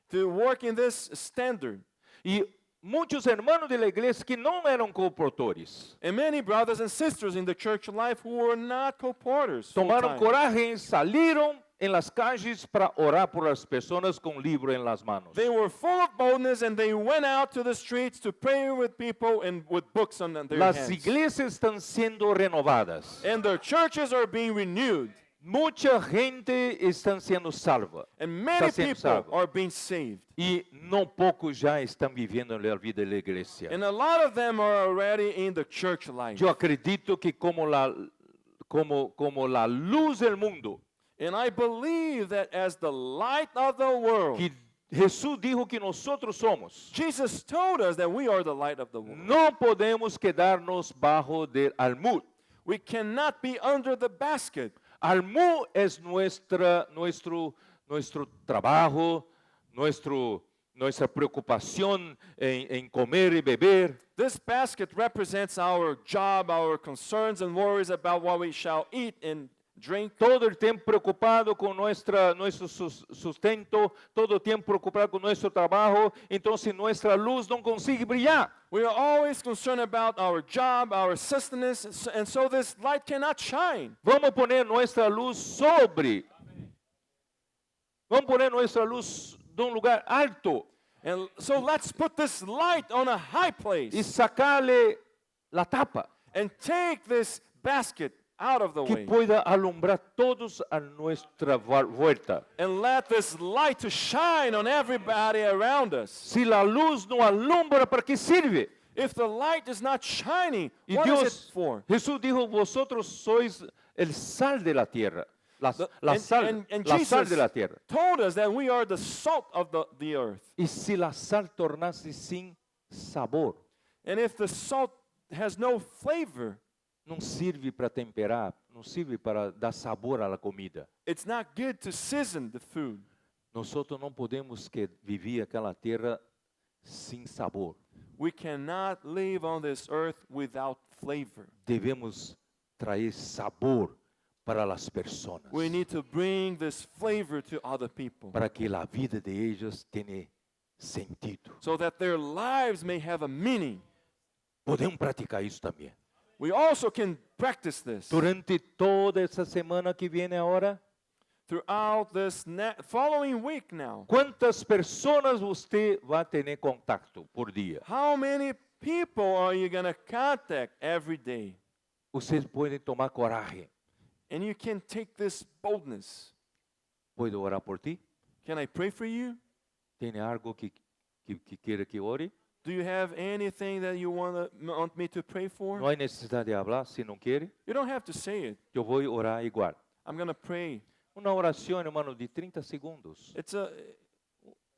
to work in this standard. E muitos hermanos da igreja que não eram comportores And many brothers and sisters in the church life who were not co-porters. tomaram full-time. coragem, saíram em las calles para orar por as pessoas com livro em las manos. They were full of boldness and they went out to the streets to pray with people and with books on their Las hands. iglesias estão sendo renovadas. And their churches are being renewed. Muita gente está sendo salva. And many Está sendo people salvo. are being saved. E não poucos já estão vivendo a vida da igreja. And a lot of them are already in the church life. Eu acredito que como la luz del mundo, And I believe that as the light of the world, que Jesús dijo que nosotros somos, Jesus told us that we are the light of the world. no podemos quedarnos bajo del almud. We cannot be under the basket. Almud es nuestro trabajo, nuestra preocupación en comer y beber. This basket represents our job, our concerns and worries about what we shall eat and drink. Todo el tiempo preocupado con nuestro sustento, todo el tiempo preocupado con nuestro trabajo, entonces nuestra luz no consigue brillar. We are always concerned about our job, our sustenance, and so this light cannot shine. Vamos poner nuestra luz sobre. Vamos poner nuestra luz de un lugar alto And so let's put this light on a high place y sacarle la tapa and take this basket out of the que way pueda alumbrar todos a nuestra vuelta. and let this light to shine on everybody around us. Si la luz no alumbra, ¿para qué sirve? If the light is not shining, Y what is it Dios, for? Jesús dijo, vosotros sois el sal de la tierra. La sal And la sal Jesus de la tierra. told us that we are the salt of the earth. Y si la sal tornase sin sabor, And if the salt has no flavor, não sirve para temperar, não sirve para dar sabor à la comida. it's not good to season the food. Nosotros não podemos que viver aquela terra sem sabor. We cannot live on this earth without flavor. Devemos trazer sabor para as pessoas, We need to bring this flavor to other people para que a vida de ellos tenha sentido. so that their lives may have a meaning. Podemos praticar isso também. We also can practice this Durante toda essa semana que vem agora, throughout this following week now. quantas pessoas você vai ter contato por dia? How many people are you going to contact every day? Vocês podem tomar coragem And you can take this boldness ¿Puedo orar por ti? Can I pray for you? ¿Tiene algo que quiere que ore? Do you have anything that you want me to pray for? No hay necesidad de hablar si no quiere. You don't have to say it. Yo voy a orar igual. I'm going to pray. Una oración, hermano, de 30 segundos.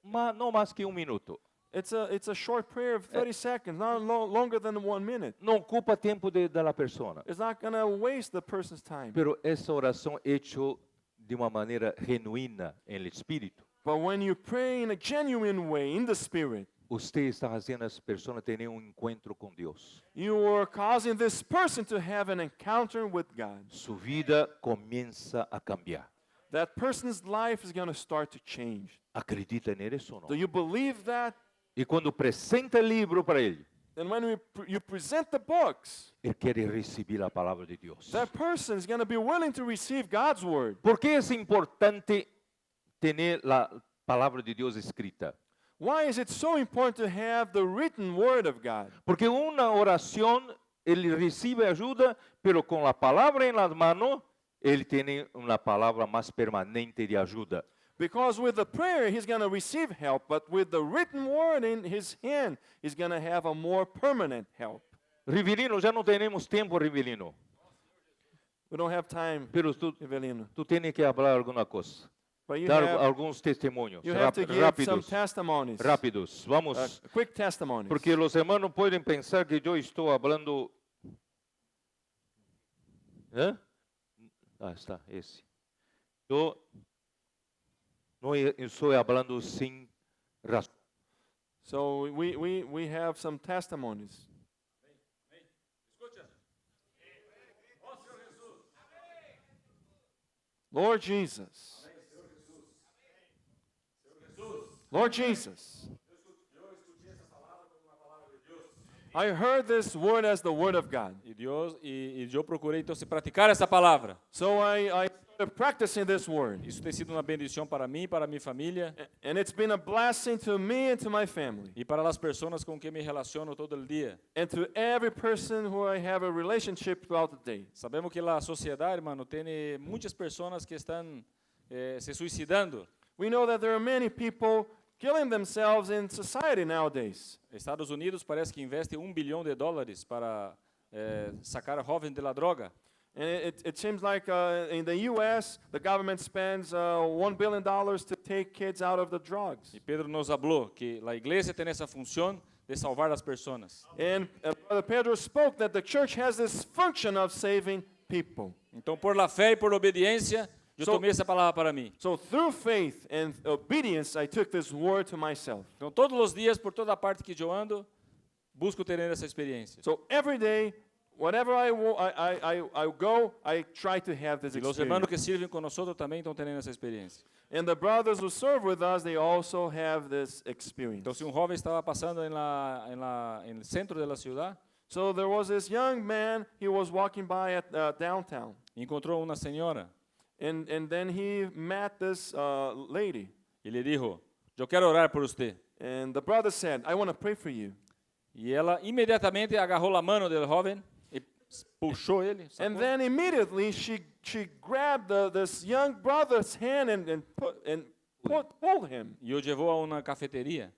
No más que un minuto. It's a short prayer of 30 seconds, not longer than 1 minute. No ocupa tiempo de la persona. It's not going to waste the person's time. Pero esa oración hecho de una manera genuina en el espíritu. But when you pray in a genuine way, in the Spirit, Usted está haciendo a esa persona tener un encuentro con Dios. you are causing this person to have an encounter with God. Su vida comienza a cambiar. That person's life is going to start to change. ¿Acredita en eso o no? Do you believe that? Y cuando presenta el libro para él, And when you present the books, él quiere recibir la palabra de Dios. that person is going to be willing to receive God's word. ¿Por qué es importante tener la palabra de Dios escrita? Why is it so important to have the written word of God? Porque una oración, él recibe ayuda, pero con la palabra en las manos, él tiene una palabra más permanente de ayuda. Because with the prayer, he's going to receive help, but with the written word in his hand, he's going to have a more permanent help. Rivelino, ya no tenemos tiempo, Rivelino. We don't have time, Pero Evelino. tú tienes que hablar alguna cosa. But you Dar have, algunos testimonios. you have to give some Rápidos. testimonies. Rápidos. Vamos. Quick testimonies. Porque los hermanos pueden pensar que yo estoy hablando. ¿Eh? Ah, está, ese. Yo no estoy hablando sin razón. So we have some testimonies. Lord Jesus. Lord Jesus. I heard this word as the word of God. E eu procurei então se praticar essa palavra. So I started practicing this word. Isso tem sido uma bendição para mim, para minha família And it's been a blessing to me and to my family. e para as pessoas com quem me relaciono todo o dia. And to every person who I have a relationship throughout the day. Sabemos que a sociedade, irmão, tem muitas pessoas que estão se suicidando. We know that there are many people killing themselves in society nowadays. Estados Unidos parece que investe $1 bilhão para sacar jovens da droga. And it seems like in the U.S., the government spends $1 billion to take kids out of the drugs. E Pedro nos falou que a igreja tem essa função de salvar as pessoas. And Brother Pedro spoke that the church has this function of saving people. Então, por la fé e por obediência, eu tomei essa palavra para mim. So through faith and obedience, I took this word to myself. Então, todos os dias, por toda parte que eu ando, busco ter essa experiência. So every day, whatever I go, I try to have this E os irmãos experience. que servem conosco também estão tendo essa experiência. And the brothers who serve with us, they also have this experience. Então, se jovem estava passando no centro da cidade, So there was this young man, he was walking by at downtown. encontrou uma senhora And then he met this lady. e lhe dijo: "Eu quero orar por você." And the brother said, I want to pray for you. E ela imediatamente agarrou a mão do jovem e puxou ele. And sacou. then immediately she grabbed this young brother's hand and pulled him. E o levou a uma cafeteria.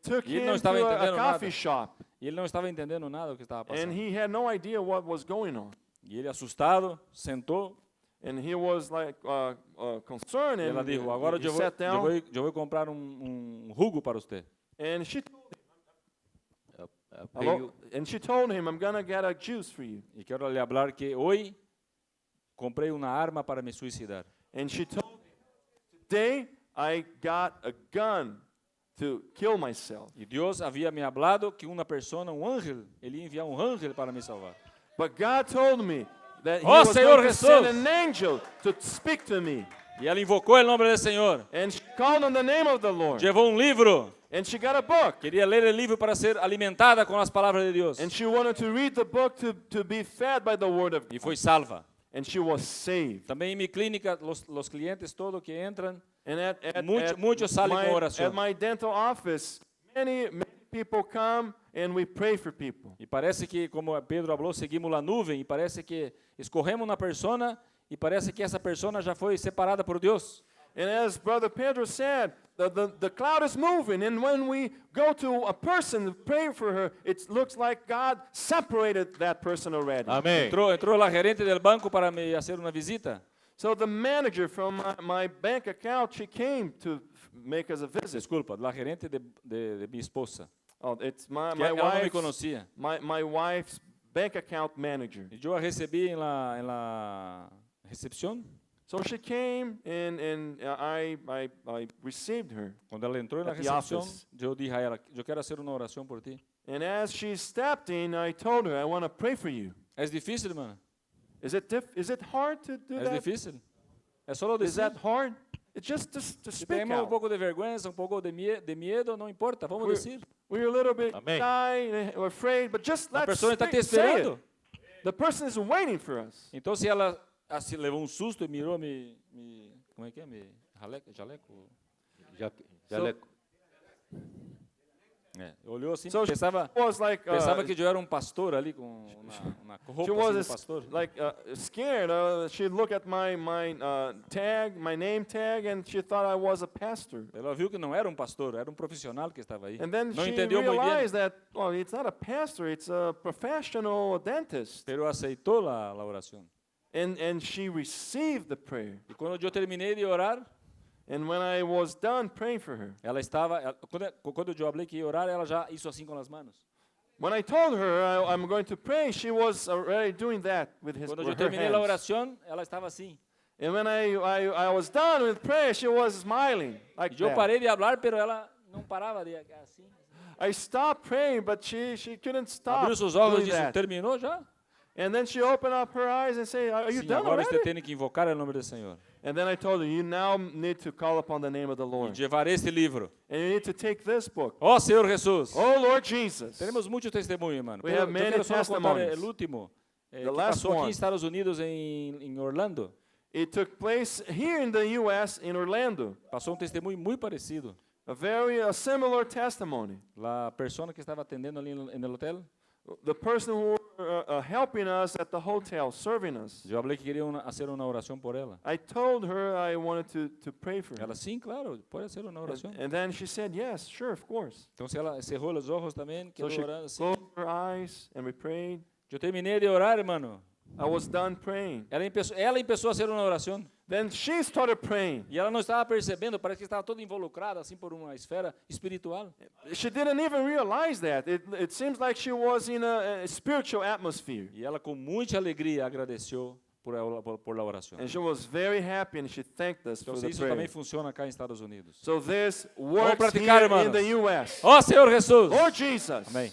Took E ele não him estava to a entendendo coffee nada. shop. E ele não estava entendendo nada do que estava And passando. he had no idea what was going on. E ele, assustado, sentou. And he was like concerned. E ela And disse: "Agora he eu sat down. vou comprar jugo para você." And she Veio, and she told him, I'm going to get a juice for you. E quero lhe falar que hoje comprei uma arma para me suicidar. And she told him, today I got a gun to kill myself. E Deus havia me falado que uma pessoa, ángel, ele ia enviar ángel para me salvar. But God told me that He Oh, was Senhor going to send Jesus. an angel to speak to me. E ela invocou o nome do Senhor. And she called on the name of the Lord. Levou livro. And she got a book. Queria ler o livro para ser alimentada com as palavras de Deus. And she wanted to read the book to be fed by the word of E God. foi salva. And she was saved. Também em minha clínica, os clientes todos que entram, And muchos salen con oración. at my dental office, many people come and we pray for people. e parece que, como Pedro falou, seguimos a nuvem, e parece que escorremos na persona, e parece que essa persona já foi separada por Deus. And as Brother Pedro said, the cloud is moving, and when we go to a person to pray for her, it looks like God separated that person already. Amém. Entrou la gerente del banco para me hacer una visita. So the manager from my bank account, she came to make us a visit. Desculpa, la gerente de mi esposa. Oh, it's my Que ela não me wife's, conhecia. my wife's bank account manager. E eu a recebi en la recepción. So she came and I received her. Quando ela entrou na At the recepção, office. eu disse a ela, eu quero fazer uma oração por ti. And as she stepped in, I told her, I want to pray for you. É difícil, mano. Is it hard to do É that? difícil. É só eu Is dizer. that hard? It's just to Se speak temos out. pouco de vergonha, um pouco de medo, não importa, vamos dizer. We're a little bit Amém. shy, we're afraid, but just A let's pessoa está te say it. esperando. The person is waiting for us. Então, se ela se levou um susto e mirou, como é que é? Jaleco? Jaleco. É, olhou assim, So she pensava was like, que eu era um pastor ali com uma she roupa was assim de pastor. like scared. She'd look at my tag, my name tag, and she thought I was a pastor. Ela viu que não era um pastor, era um profissional que estava aí. And then Não she entendeu muito bem, realized that, well, it's not a pastor, it's a professional dentist. pero aceitou la oração. And she received the prayer. E quando eu terminei de orar, And when I was done praying for her, quando eu falei que ia orar, ela já isso assim com as mãos. when I told her I'm going to pray, she was already doing that with Quando eu her terminei a hands. oração, ela estava assim. And when I was done with prayer, she was smiling like E eu that. parei de falar, pero ela não parava de assim. I stopped praying, but she couldn't stop Abriu seus olhos e doing disse: that. terminou já? And then she opened up her eyes and said, are you Sim, done agora você already? tem que invocar o nome do Senhor. And then I told her, you now need to call upon the name of the E Lord. levar este livro. And you need to take this book. Ó Senhor Jesus. Oh, Lord Jesus. Temos muito testemunho, mano. We Pero have eu many quero só contar testimonies. o último. The Que last passou aqui one. em Estados Unidos, em Orlando. It took place here in the U.S., in Orlando. Passou um testemunho muito parecido. A similar testimony. A pessoa que estava atendendo ali no hotel, The person who were helping us at the hotel, serving us. eu falei que queria fazer uma oração por ela. I told her I wanted to pray for her. Ela, sim, claro, pode ser uma oração. And then she said, yes, sure, of course. Então, se ela cerrou os olhos também, So quedou she orando assim. closed her eyes and we prayed. Eu terminei de orar, irmão. I was done praying. Ela começou a fazer uma oração. Then she started praying. E ela não estava percebendo, parece que estava toda involucrada assim por uma esfera espiritual. She didn't even realize that. It seems like she was in a spiritual atmosphere. E ela com muita alegria agradeceu por a oração. And she was very happy and she thanked us Então, for se the isso prayer. também funciona cá em Estados Unidos. So this works praticar, here in hermanos. the U.S. Ó Senhor Jesus! Lord Jesus. Amém.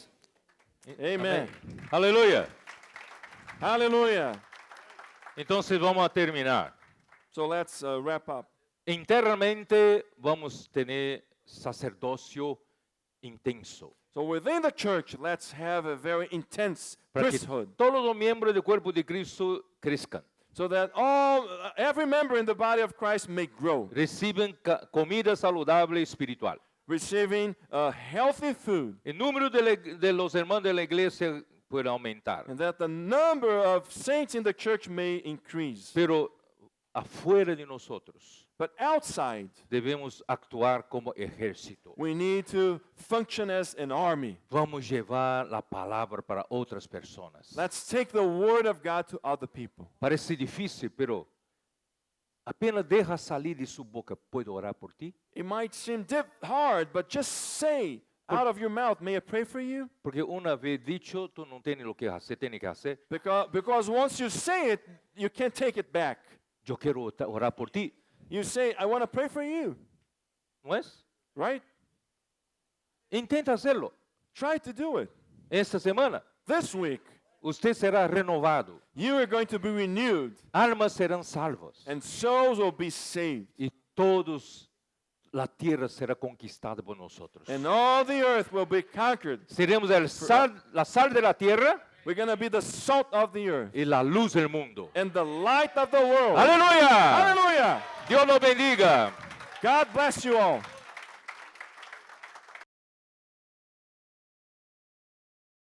Amen. Aleluia. Hallelujah. Então vamos a terminar. So let's wrap up. Internamente vamos tener sacerdócio intenso. So within the church, let's have a very intense Para que priesthood. todos los miembros del cuerpo de Cristo crezcan. So that every member in the body of Christ may grow, Reciben comida saludable espiritual. receiving healthy food, El número de los hermanos de la iglesia puede aumentar. and that the number of saints in the church may increase. Pero afuera de nosotros But outside, debemos actuar como ejército. we need to function as an army. Vamos llevar la palabra para otras personas. Let's take the word of God to other people. Parece difícil, pero apenas deja salir de su boca, ¿puedo orar por ti? It might seem hard, but just say out of your mouth, may I pray for you? Porque una vez dicho, tú no tienes lo que hacer, tienes que hacer. Because once you say it, you can't take it back. Yo quiero orar por ti, You say, I want to pray for you, ¿no es? right? Intenta hacerlo. Try to do it. Esta semana, This week, usted será renovado. you are going to be renewed, Almas serán salvas. and souls will be saved, Y todos, la tierra será conquistada por nosotros. and all the earth will be conquered. Seremos la sal de la tierra We're going to be the salt of the earth y la luz del mundo. and the light of the world. ¡Aleluya! Hallelujah! Dios los bendiga. God bless you all.